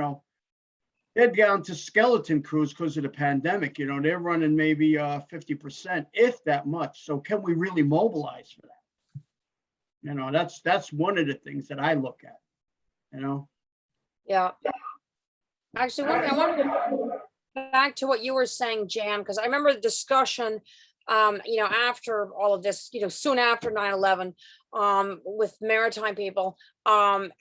they're down to skeleton crews because of the pandemic. They're running maybe 50%, if that much. So can we really mobilize for that? That's one of the things that I look at, Yeah. Actually, I wanted to go back to what you were saying, Jan, because I remember the discussion, after all of this, soon after 9/11, with maritime people, and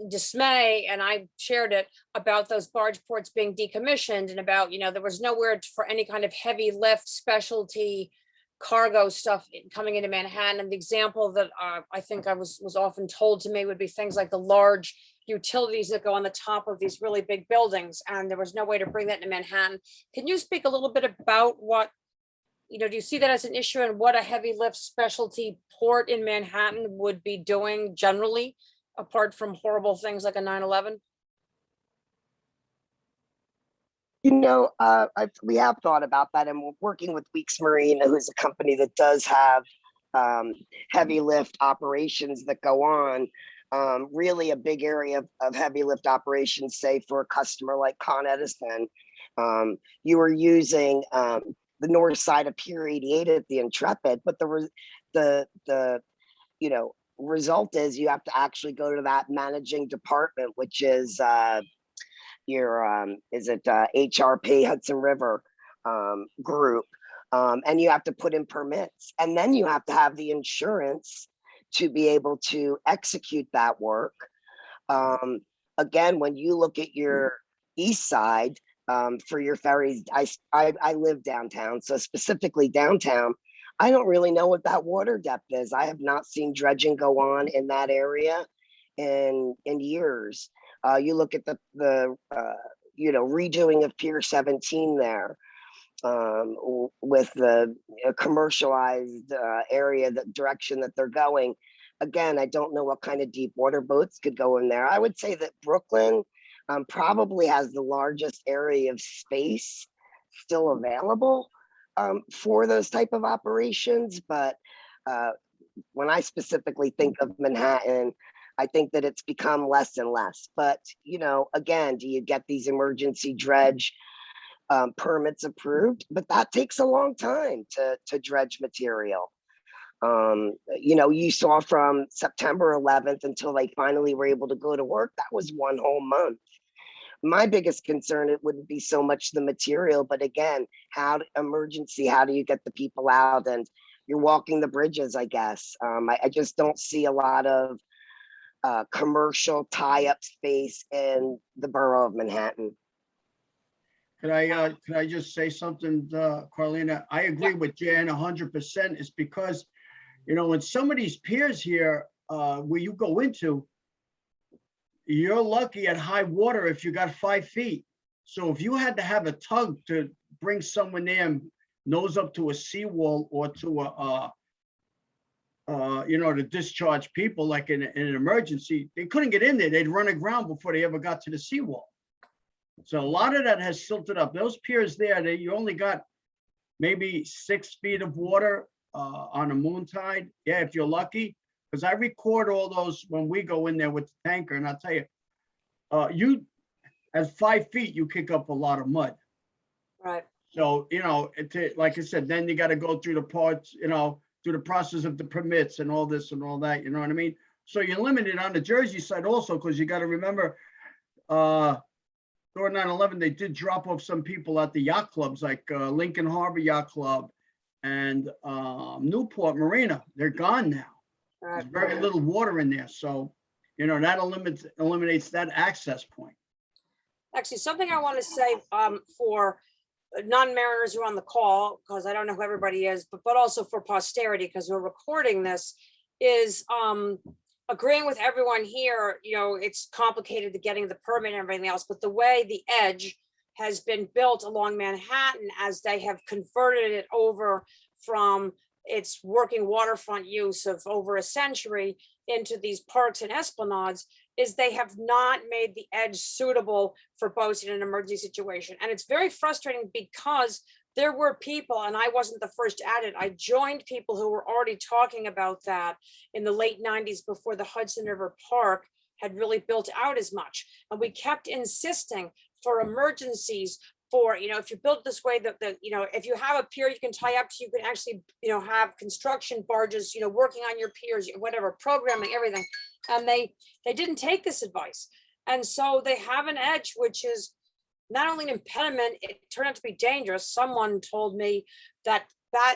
dismay, and I shared it, about those barge ports being decommissioned, and about, there was nowhere for any kind of heavy lift specialty cargo stuff coming into Manhattan. And the example that I think I was often told to me would be things like the large utilities that go on the top of these really big buildings, and there was no way to bring that into Manhattan. Can you speak a little bit about what, do you see that as an issue, and what a heavy lift specialty port in Manhattan would be doing generally, apart from horrible things like a 9/11? We have thought about that, and we're working with Weeks Marine, who's a company that does have heavy lift operations that go on. Really a big area of heavy lift operations, say for a customer like Con Edison. You were using the north side of Pier 88 at the Intrepid, but the result is you have to actually go to that managing department, which is HRP, Hudson River group, and you have to put in permits, and then you have to have the insurance to be able to execute that work. Again, when you look at your east side, for your ferries, I live downtown, so specifically downtown, I don't really know what that water depth is. I have not seen dredging go on in that area in years. You look at the redoing of Pier 17 there, with the commercialized area, the direction that they're going. Again, I don't know what kind of deep water boats could go in there. I would say that Brooklyn probably has the largest area of space still available. for those type of operations, but when I specifically think of Manhattan, I think that it's become less and less. But, you know, again, do you get these emergency dredge permits approved? But that takes a long time to dredge material. You know, you saw from September 11th until they finally were able to go to work, that was one whole month. My biggest concern, it wouldn't be so much the material, but again, how do you get the people out? And you're walking the bridges, I guess. I just don't see a lot of commercial tie-up space in the borough of Manhattan. Could I just say something, Carlina? I agree with Jan 100%. It's because, you know, when some of these piers here, where you go into, you're lucky at high water if you got 5 feet. So if you had to have a tug to bring someone in, nose up to a seawall or to a, you know, to discharge people like in an emergency, they couldn't get in there. They'd run aground before they ever got to the seawall. So a lot of that has silted up. Those piers there, you only got maybe 6 feet of water on a moon tide. Yeah, if you're lucky. Because I record all those when we go in there with the tanker, and I'll tell you, you at 5 feet, you kick up a lot of mud. Right. So, you know, like I said, then you got to go through the parts, you know, through the process of the permits and all this and all that, you know what I mean? So you're limited on the Jersey side also, because you got to remember, during 9/11, they did drop off some people at the yacht clubs, like Lincoln Harbor Yacht Club and Newport Marina. They're gone now. There's very little water in there. So, you know, that eliminates that access point. Actually, something I want to say for non-mariners who are on the call, because I don't know who everybody is, but also for posterity, because we're recording this, is agreeing with everyone here. You know, it's complicated to getting the permit and everything else, but the way the edge has been built along Manhattan, as they have converted it over from its working waterfront use of over a century into these parks and esplanades, is they have not made the edge suitable for boats in an emergency situation. And it's very frustrating because there were people, and I wasn't the first at it, I joined people who were already talking about that in the late 90s before the Hudson River Park had really built out as much. And we kept insisting for emergencies, for, you know, if you build this way, that you know, if you have a pier you can tie up to, you can actually, you know, have construction barges, you know, working on your piers, whatever, programming, everything. And they didn't take this advice. And so they have an edge, which is not only an impediment, it turned out to be dangerous. Someone told me that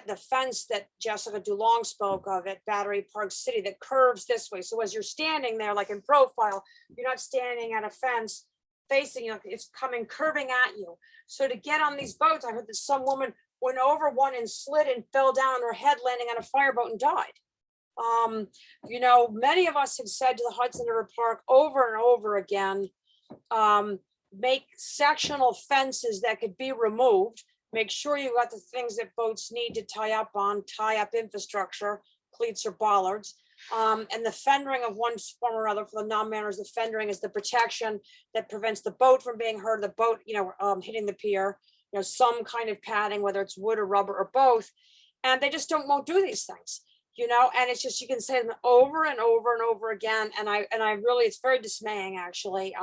the fence that Jessica DuLong spoke of at Battery Park City that curves this way. So as you're standing there, like in profile, you're not standing at a fence facing you, it's coming curving at you. So to get on these boats, I heard that some woman went over one and slid and fell down on her head, landing on a fireboat and died. You know, many of us have said to the Hudson River Park over and over again, make sectional fences that could be removed. Make sure you got the things that boats need to tie up on, tie up infrastructure, cleats or bollards. And the fendering of one form or other, for the non-mariners, the fendering is the protection that prevents the boat from being hurt, the boat, you know, hitting the pier, you know, some kind of padding, whether it's wood or rubber or both. And they just won't do these things, you know, and it's just, you can say them over and over and over again. And I really, it's very dismaying, actually.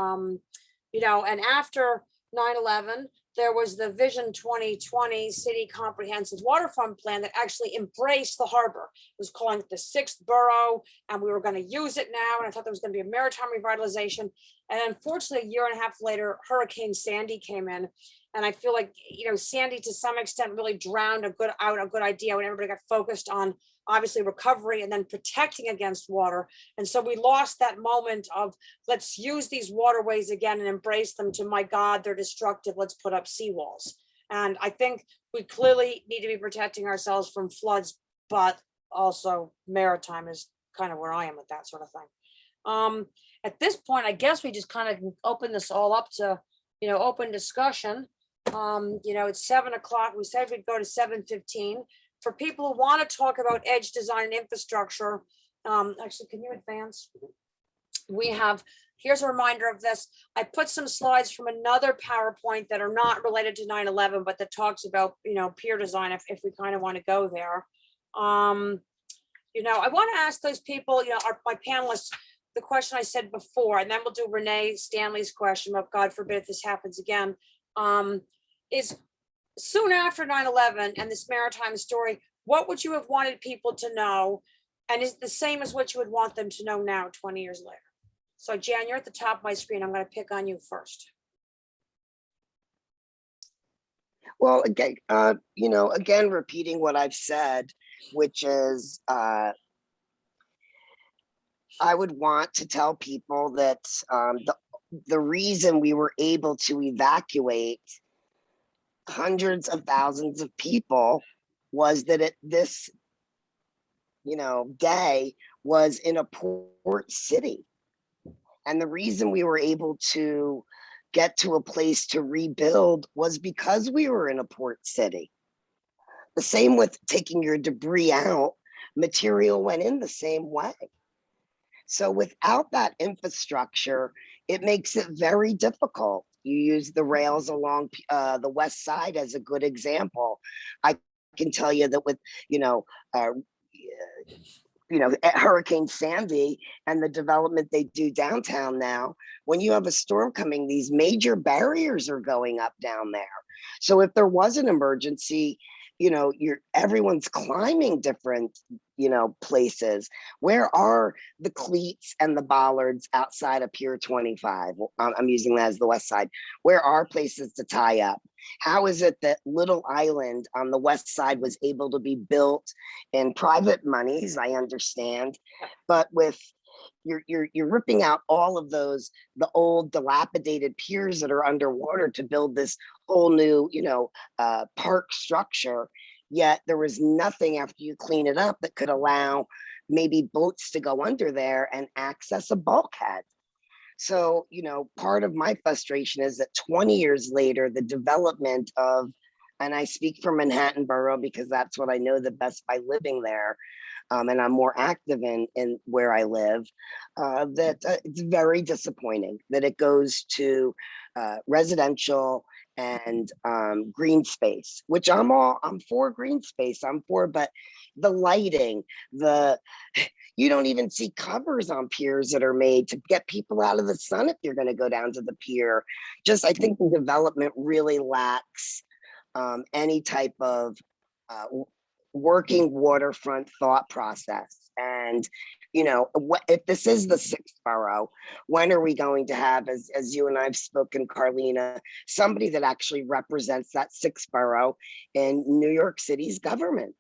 You know, and after 9/11, there was the Vision 2020 City Comprehensive Waterfront Plan that actually embraced the harbor. It was calling it the 6th borough, and we were going to use it now. And I thought there was going to be a maritime revitalization. And unfortunately, a year and a half later, Hurricane Sandy came in. And I feel like, you know, Sandy to some extent really drowned a good idea when everybody got focused on obviously recovery and then protecting against water. And so we lost that moment of, let's use these waterways again and embrace them to, my God, they're destructive, let's put up seawalls. And I think we clearly need to be protecting ourselves from floods, but also maritime is kind of where I am with that sort of thing. At this point, I guess we just kind of open this all up to, you know, open discussion. You know, it's 7 o'clock. We said we'd go to 7:15. For people who want to talk about edge design and infrastructure, actually, can you advance? we have, here's a reminder of this. I put some slides from another PowerPoint that are not related to 9/11, but that talks about, pier design, if we kind of want to go there. I want to ask those people, my panelists, the question I said before, and then we'll do Renee Stanley's question, but God forbid if this happens again, is soon after 9/11 and this maritime story, what would you have wanted people to know? And is the same as what you would want them to know now, 20 years later? So Jan, you're at the top of my screen. I'm going to pick on you first. Well, again, again, repeating what I've said, which is I would want to tell people that the reason we were able to evacuate hundreds of thousands of people was that this day was in a port city. And the reason we were able to get to a place to rebuild was because we were in a port city. The same with taking your debris out, material went in the same way. So without that infrastructure, it makes it very difficult. You use the rails along the west side as a good example. I can tell you that with, Hurricane Sandy and the development they do downtown now, when you have a storm coming, these major barriers are going up down there. So if there was an emergency, everyone's climbing different, places. Where are the cleats and the bollards outside of Pier 25? I'm using that as the west side. Where are places to tie up? How is it that Little Island on the west side was able to be built in private monies? I understand, but with you're ripping out all of those, the old dilapidated piers that are underwater to build this whole new, park structure. Yet there was nothing after you clean it up that could allow maybe boats to go under there and access a bulkhead. So, part of my frustration is that 20 years later, the development of, and I speak for Manhattan Borough because that's what I know the best by living there, and I'm more active in where I live, that it's very disappointing that it goes to residential and green space, which I'm for green space, but the lighting, you don't even see covers on piers that are made to get people out of the sun if you're going to go down to the pier. I think the development really lacks any type of working waterfront thought process. And if this is the sixth borough, when are we going to have, as you and I've spoken, Carlina, somebody that actually represents that sixth borough in New York City's government?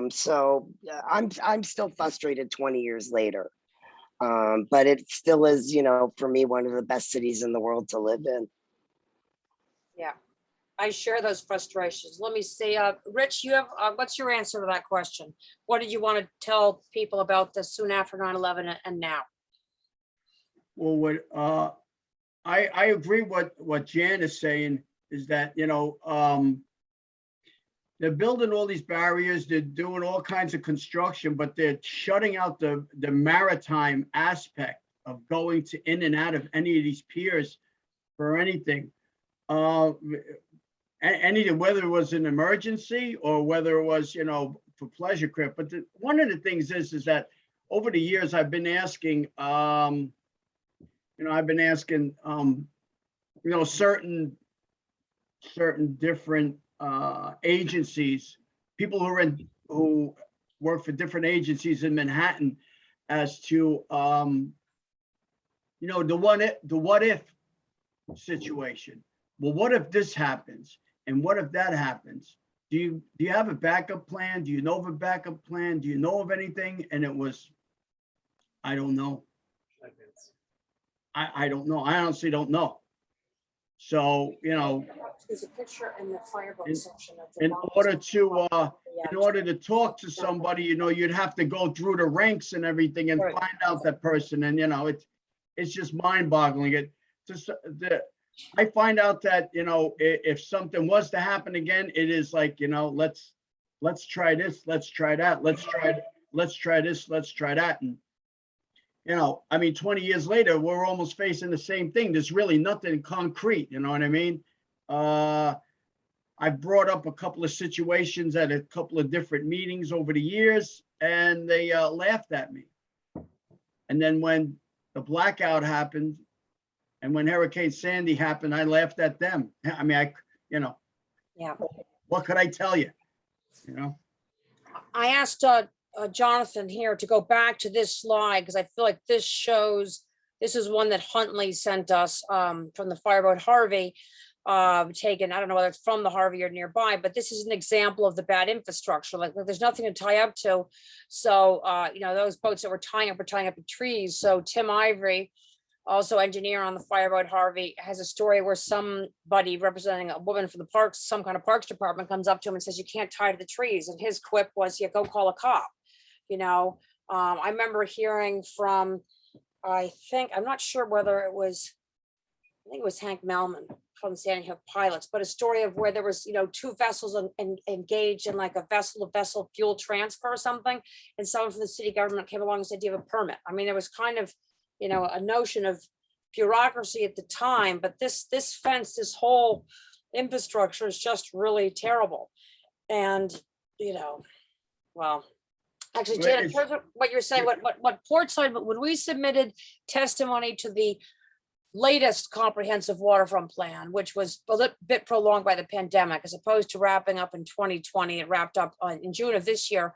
So I'm still frustrated 20 years later, but it still is, for me, one of the best cities in the world to live in. Yeah, I share those frustrations. Let me see, Rich, you have, what's your answer to that question? What did you want to tell people about this soon after 9/11 and now? Well, I agree what Jan is saying is that, they're building all these barriers, they're doing all kinds of construction, but they're shutting out the maritime aspect of going in and out of any of these piers for anything. Anything, whether it was an emergency or whether it was, for pleasure trip. But one of the things is that over the years, I've been asking, certain different agencies, people who work for different agencies in Manhattan, as to the what if situation. Well, what if this happens? And what if that happens? Do you have a backup plan? Do you know of a backup plan? Do you know of anything? And it was, I don't know. I don't know. I honestly don't know. So, There's a picture in the fireboat section of the in order to talk to somebody, you'd have to go through the ranks and everything and find out that person. And, it's just mind boggling. I find out that, if something was to happen again, it is like, let's try this, let's try that, let's try this, let's try that. And, you know, I mean, 20 years later, we're almost facing the same thing. There's really nothing concrete, you know what I mean? I brought up a couple of situations at a couple of different meetings over the years, and they laughed at me. And then when the blackout happened, and when Hurricane Sandy happened, I laughed at them. I mean, you know, Yeah. what could I tell you? You know? I asked Jonathan here to go back to this slide because I feel like this shows, this is one that Huntley sent us from the fireboat Harvey, taken, I don't know whether it's from the Harvey or nearby, but this is an example of the bad infrastructure. Like there's nothing to tie up to. So, you know, those boats that were tying up in trees. So Tim Ivory, also engineer on the fireboat Harvey, has a story where somebody representing a woman from the parks, some kind of parks department, comes up to him and says, you can't tie to the trees. And his quip was, yeah, go call a cop. You know, I remember hearing from, I'm not sure whether it was, I think it was Hank Melman from Sandy Hook Pilots, but a story of where there was, you know, two vessels engaged in like a vessel fuel transfer or something. And someone from the city government came along and said, do you have a permit? I mean, there was kind of, you know, a notion of bureaucracy at the time, but this fence, this whole infrastructure is just really terrible. And, you know, well, actually, Janet, in terms of what you're saying, what PortSide, when we submitted testimony to the latest comprehensive waterfront plan, which was a bit prolonged by the pandemic, as opposed to wrapping up in 2020, it wrapped up in June of this year.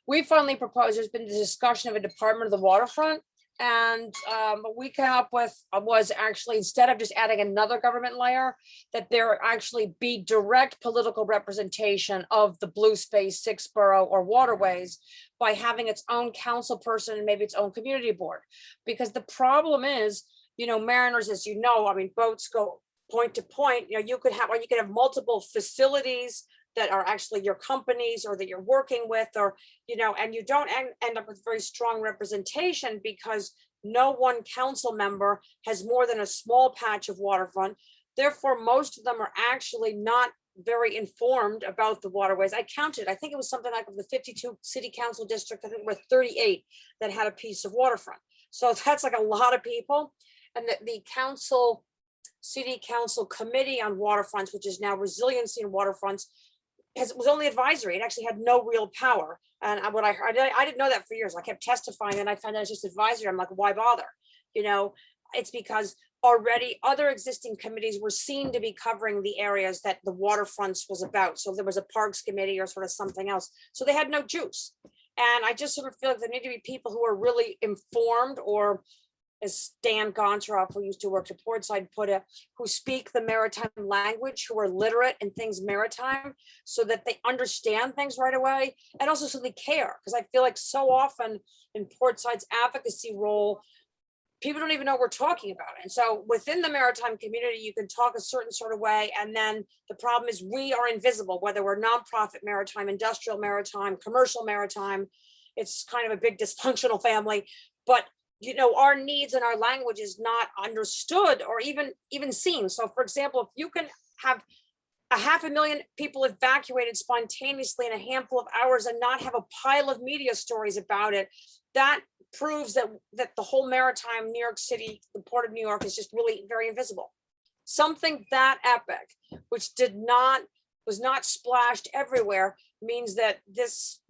We finally proposed, there's been the discussion of a Department of the Waterfront. And what we came up with was actually, instead of just adding another government layer, that there actually be direct political representation of the blue space, 6-borough or waterways by having its own council person and maybe its own community board. Because the problem is, you know, mariners, as you know, I mean, boats go point to point, you know, you could have multiple facilities that are actually your companies or that you're working with, or, you know, and you don't end up with very strong representation because no one council member has more than a small patch of waterfront. Therefore, most of them are actually not very informed about the waterways. I counted, I think it was something like of the 52 city council district, I think there were 38 that had a piece of waterfront. So that's like a lot of people. And the city council committee on waterfronts, which is now resiliency in waterfronts, was only advisory. It actually had no real power. And what I heard, I didn't know that for years. I kept testifying and I found out it's just advisory. I'm like, why bother? You know, it's because already other existing committees were seen to be covering the areas that the waterfronts was about. So there was a parks committee or sort of something else. So they had no juice. And I just sort of feel like there need to be people who are really informed, or as Dan Gontroff, who used to work at PortSide, put it, who speak the maritime language, who are literate in things maritime, so that they understand things right away, and also so they care. Because I feel like so often in PortSide's advocacy role, people don't even know we're talking about it. And so within the maritime community, you can talk a certain sort of way, and then the problem is we are invisible, whether we're nonprofit maritime, industrial maritime, commercial maritime. It's kind of a big dysfunctional family, but you know, our needs and our language is not understood or even seen. So for example, if you can have 500,000 people evacuated spontaneously in a handful of hours and not have a pile of media stories about it, that proves that the whole maritime New York City, the Port of New York, is just really very invisible. Something that epic, which was not splashed everywhere, means that this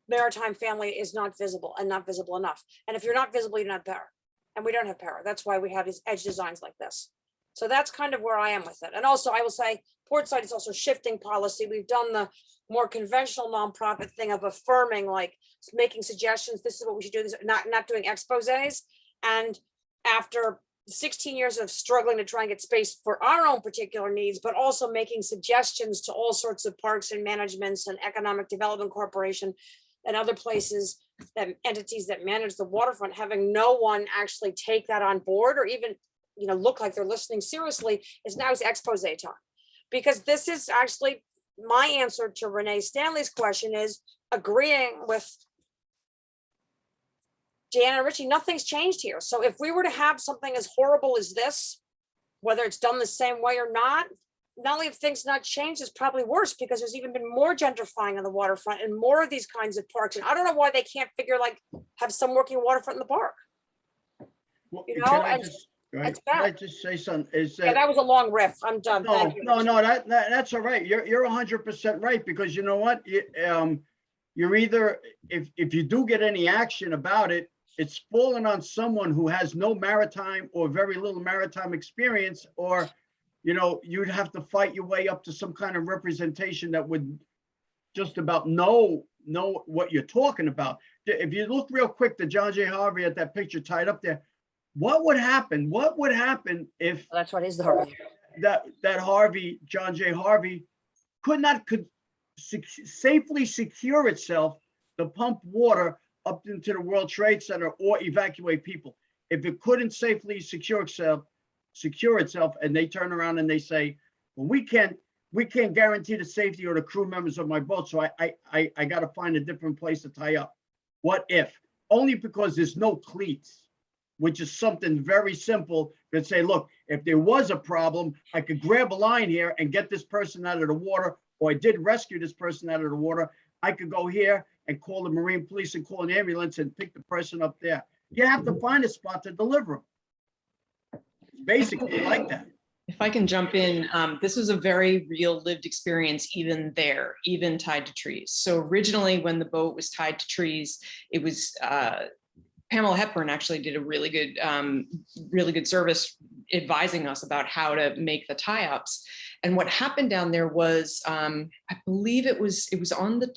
maritime family is not visible and not visible enough. And if you're not visible, you're not power. And we don't have power. That's why we have these edge designs like this. So that's kind of where I am with it. And also I will say PortSide is also shifting policy. We've done the more conventional nonprofit thing of affirming, like making suggestions. This is what we should do. This, not doing exposés. And after 16 years of struggling to try and get space for our own particular needs, but also making suggestions to all sorts of parks and managements and economic development corporation and other places, that entities that manage the waterfront, having no one actually take that on board or even, you know, look like they're listening seriously, is now expose time. Because this is actually my answer to Renee Stanley's question, is agreeing with Dan and Richie, nothing's changed here. So if we were to have something as horrible as this, whether it's done the same way or not, not only have things not changed, it's probably worse because there's even been more gentrifying on the waterfront and more of these kinds of parks. And I don't know why they can't figure like have some working waterfront in the park. Well, You can know, I and just, right, it's can I bad. just say something? Is Yeah, that was a long riff. I'm done. No, Thank you. no, that's all right. You're 100% right, because you know what? You're either, if you do get any action about it, it's falling on someone who has no maritime or very little maritime experience, or, you know, you'd have to fight your way up to some kind of representation that would just about know what you're talking about. If you look real quick to John J. Harvey at that picture tied up there, what would happen? What would happen if That's what is the Harvey. that Harvey, John J. Harvey, could safely secure itself to pump water up into the World Trade Center or evacuate people? If it couldn't safely secure itself, and they turn around and they say, well, we can't guarantee the safety or the crew members of my boat, so I got to find a different place to tie up. What if? Only because there's no cleats, which is something very simple that say, look, if there was a problem, I could grab a line here and get this person out of the water, or I did rescue this person out of the water. I could go here and call the Marine Police and call an ambulance and pick the person up there. You have to find a spot to deliver them. It's basically like that. If I can jump in, this was a very real lived experience, even there, even tied to trees. So originally when the boat was tied to trees, it was Pamela Hepburn actually did a really good service advising us about how to make the tie-ups. And what happened down there was, I believe it was on the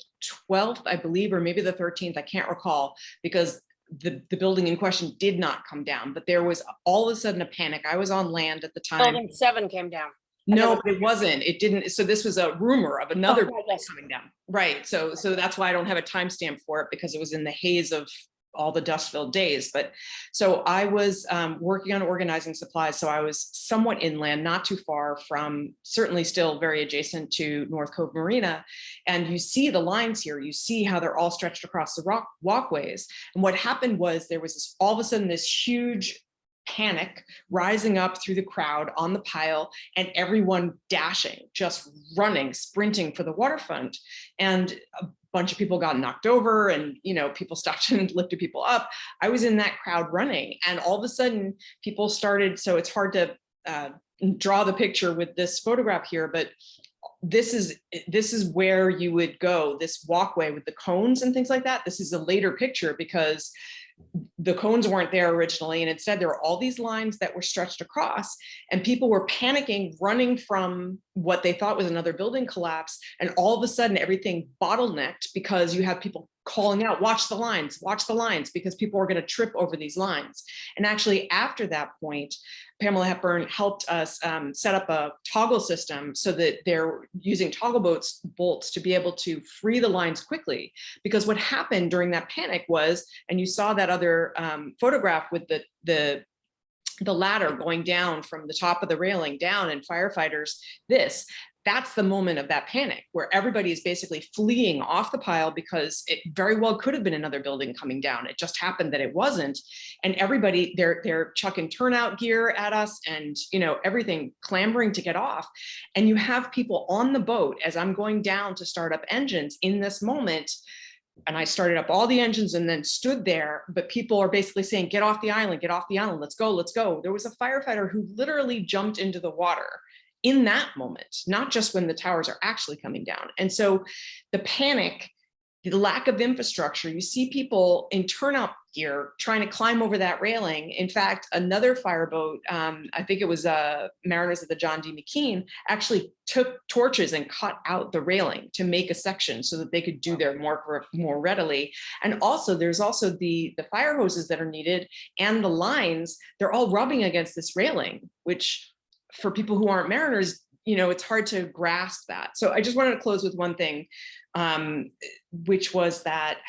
12th, I believe, or maybe the 13th, I can't recall, because the building in question did not come down, but there was all of a sudden a panic. I was on land at the time. Building 7 came down. No, it wasn't. It didn't. So this was a rumor of another Oh, building coming down. Right. So that's why I don't have a timestamp for it, because it was in the haze of all the dust-filled days. But so I was working on organizing supplies. So I was somewhat inland, not too far from, certainly still very adjacent to North Cove Marina. And you see the lines here, you see how they're all stretched across the walkways. And what happened was there was this, all of a sudden, this huge panic rising up through the crowd on the pile, and everyone dashing, just running, sprinting for the waterfront. And a bunch of people got knocked over, and people stopped and lifted people up. I was in that crowd running, and all of a sudden people started, so it's hard to draw the picture with this photograph here, but this is where you would go, this walkway with the cones and things like that. This is a later picture because the cones weren't there originally, and instead there were all these lines that were stretched across, and people were panicking, running from what they thought was another building collapse. And all of a sudden everything bottlenecked because you have people calling out, watch the lines, because people were going to trip over these lines. And actually after that point, Pamela Hepburn helped us set up a toggle system so that they're using toggle bolts to be able to free the lines quickly. Because what happened during that panic was, and you saw that other photograph with the ladder going down from the top of the railing down, and firefighters, that's the moment of that panic where everybody is basically fleeing off the pile, because it very well could have been another building coming down. It just happened that it wasn't. And everybody, they're chucking turnout gear at us, and everything, clambering to get off. And you have people on the boat as I'm going down to start up engines in this moment. And I started up all the engines and then stood there, but people are basically saying, get off the island, let's go, let's go. There was a firefighter who literally jumped into the water in that moment, not just when the towers are actually coming down. And so the panic, the lack of infrastructure, you see people in turnout gear trying to climb over that railing. In fact, another fireboat, I think it was Mariners of the John D. McKean, actually took torches and cut out the railing to make a section so that they could do their work more readily. And also there's also the fire hoses that are needed, and the lines, they're all rubbing against this railing, which for people who aren't mariners, it's hard to grasp that. So I just wanted to close with one thing, which was that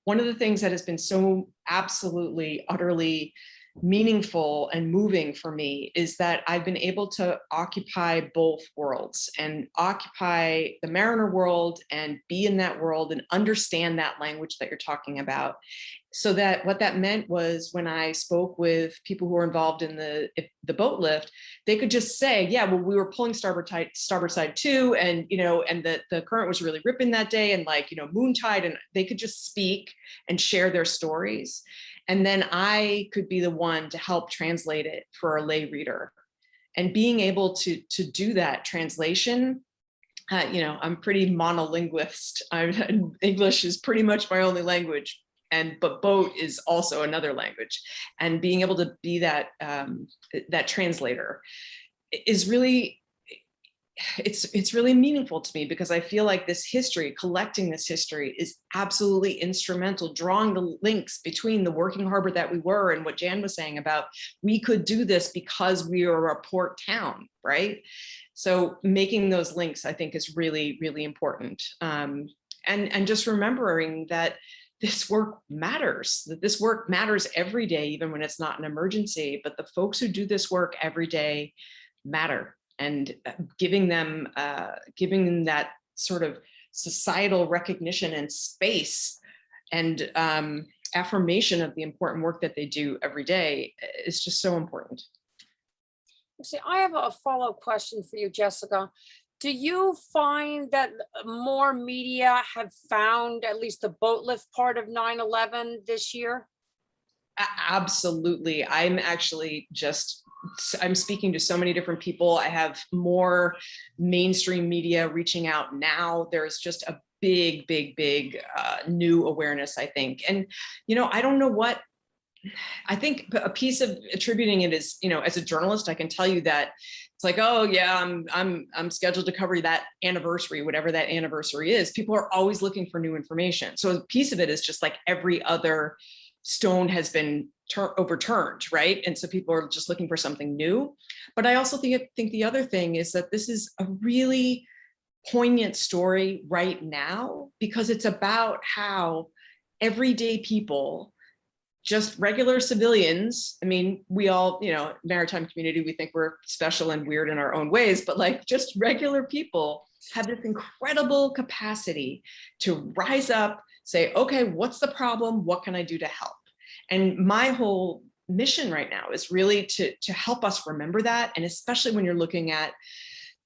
one of the things that has been so absolutely, utterly meaningful and moving for me is that I've been able to occupy both worlds, and occupy the mariner world and be in that world and understand that language that you're talking about, So that what that meant was when I spoke with people who were involved in the boat lift, they could just say, yeah, well, we were pulling starboard side too. And, and the current was really ripping that day and moon tide, and they could just speak and share their stories. And then I could be the one to help translate it for a lay reader. And being able to do that translation, I'm pretty monolinguist. English is pretty much my only language, but boat is also another language. And being able to be that that translator is really, it's really meaningful to me, because I feel like this history, collecting this history, is absolutely instrumental, drawing the links between the working harbor that we were and what Jan was saying about we could do this because we are a port town, right? So making those links, I think, is really, really important. And just remembering that this work matters, that this work matters every day, even when it's not an emergency, but the folks who do this work every day matter. And giving them that sort of societal recognition and space and affirmation of the important work that they do every day is just so important. See, I have a follow-up question for you, Jessica. Do you find that more media have found at least the boat lift part of 9/11 this year? Absolutely. I'm speaking to so many different people. I have more mainstream media reaching out now. There's just a big new awareness, I think. And, I don't know what, I think a piece of attributing it is, as a journalist, I can tell you that it's like, oh yeah, I'm scheduled to cover that anniversary, whatever that anniversary is. People are always looking for new information. So a piece of it is just like every other stone has been overturned, right? And so people are just looking for something new. But I also think the other thing is that this is a really poignant story right now, because it's about how everyday people, just regular civilians, I mean, we all, maritime community, we think we're special and weird in our own ways, but like just regular people have this incredible capacity to rise up, say, okay, what's the problem? What can I do to help? And my whole mission right now is really to help us remember that. And especially when you're looking at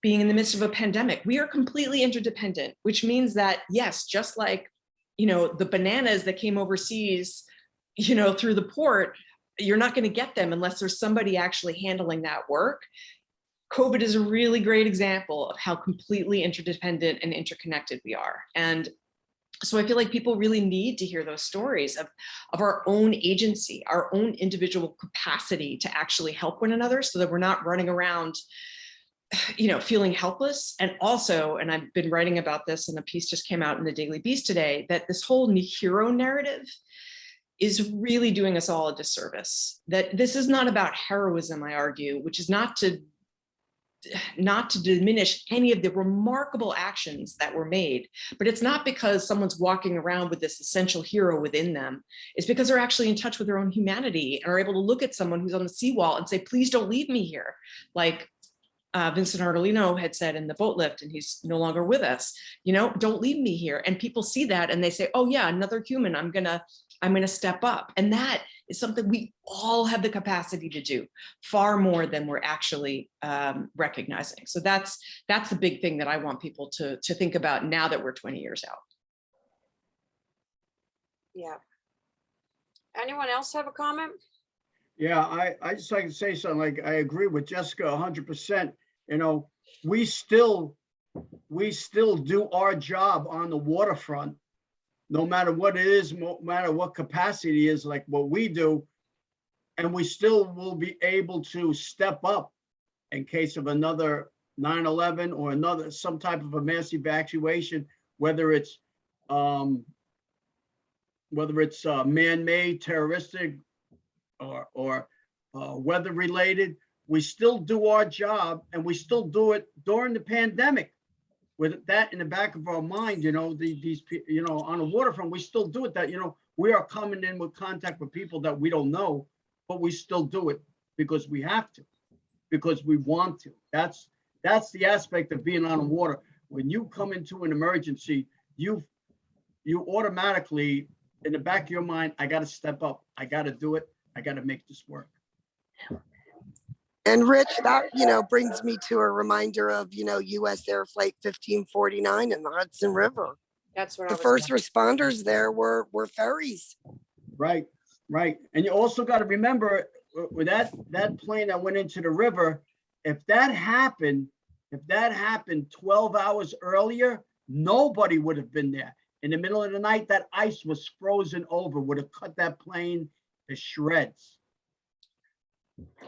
being in the midst of a pandemic, we are completely interdependent, which means that, yes, just like, the bananas that came overseas, through the port, you're not going to get them unless there's somebody actually handling that work. COVID is a really great example of how completely interdependent and interconnected we are. And so I feel like people really need to hear those stories of our own agency, our own individual capacity to actually help one another, so that we're not running around, feeling helpless. And also, and I've been writing about this, and a piece just came out in the Daily Beast today, that this whole hero narrative is really doing us all a disservice. That this is not about heroism, I argue, which is not to diminish any of the remarkable actions that were made, but it's not because someone's walking around with this essential hero within them. It's because they're actually in touch with their own humanity and are able to look at someone who's on the seawall and say, please don't leave me here. Like Vincent Ardolino had said in the boat lift, and he's no longer with us, don't leave me here. And people see that and they say, oh yeah, another human, I'm gonna step up. And that is something we all have the capacity to do, far more than we're actually recognizing. So that's the big thing that I want people to think about now that we're 20 years out. Yeah. Anyone else have a comment? Yeah, I just like to say something. Like, I agree with Jessica 100%. We still do our job on the waterfront, no matter what it is, no matter what capacity is, like what we do, and we still will be able to step up in case of another 9/11 or some type of a mass evacuation, whether it's man-made, terroristic, or weather related. We still do our job, and we still do it during the pandemic. With that in the back of our mind, these on the waterfront, we still do it. That we are coming in with contact with people that we don't know, but we still do it because we have to, because we want to. That's the aspect of being on the water. When you come into an emergency, you automatically in the back of your mind, I got to step up. I got to do it. I got to make this work. And Rich, that, brings me to a reminder of, US Air Flight 1549 in the Hudson River. That's what The first responders there were ferries. Right, right. And you also got to remember with that plane that went into the river, if that happened 12 hours earlier, nobody would have been there. In the middle of the night, that ice was frozen over, would have cut that plane to shreds.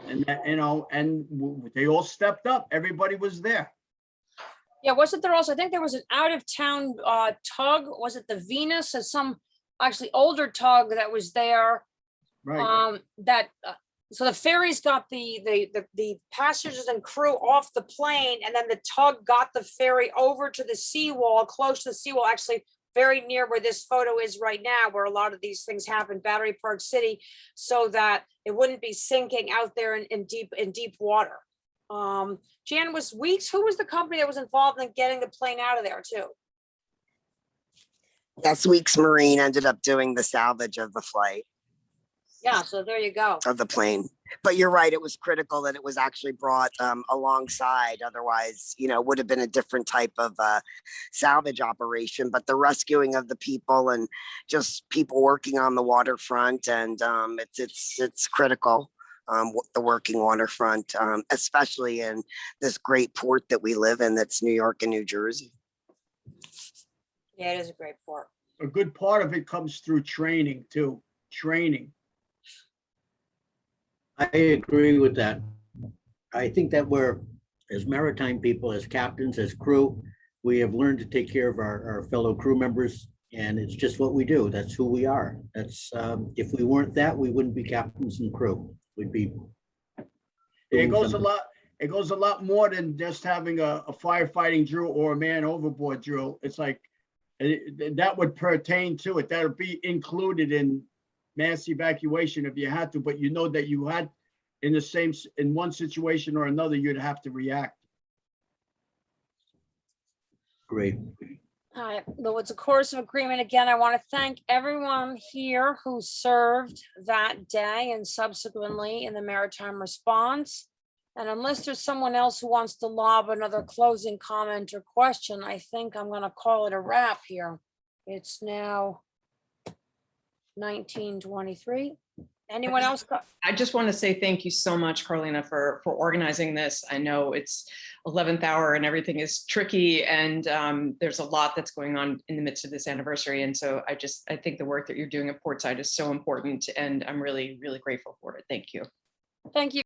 And that, and they all stepped up. Everybody was there. Yeah, wasn't there also, I think there was an out of town tug, was it the Venus or some actually older tug that was there? Right. So the ferries got the passengers and crew off the plane, and then the tug got the ferry over to the seawall, close to the seawall, actually very near where this photo is right now, where a lot of these things happen, Battery Park City, so that it wouldn't be sinking out there in deep water. Jan, was Weeks, who was the company that was involved in getting the plane out of there too? Yes, Weeks Marine ended up doing the salvage of the flight. Yeah, so there you go. Of the plane. But you're right, it was critical that it was actually brought alongside. Otherwise, would have been a different type of salvage operation. But the rescuing of the people and just people working on the waterfront, and it's critical. The working waterfront, especially in this great port that we live in, that's New York and New Jersey. Yeah, it is a great port. A good part of it comes through training too. Training. I agree with that. I think that we're, as maritime people, as captains, as crew, we have learned to take care of our fellow crew members, and it's just what we do. That's who we are. That's if we weren't that, we wouldn't be captains and crew. We'd be. It goes a lot more than just having a firefighting drill or a man overboard drill. It's like that would pertain to it. That would be included in mass evacuation if you had to, but that you had in one situation or another, you'd have to react. Great. All right, though it's a course of agreement. Again, I want to thank everyone here who served that day and subsequently in the maritime response. And unless there's someone else who wants to lob another closing comment or question, I think I'm going to call it a wrap here. It's now 19:23. Anyone else? I just want to say thank you so much, Carlina, for organizing this. I know it's 11th hour and everything is tricky, and there's a lot that's going on in the midst of this anniversary. And so I think the work that you're doing at PortSide is so important, and I'm really, really grateful for it. Thank you. Thank you.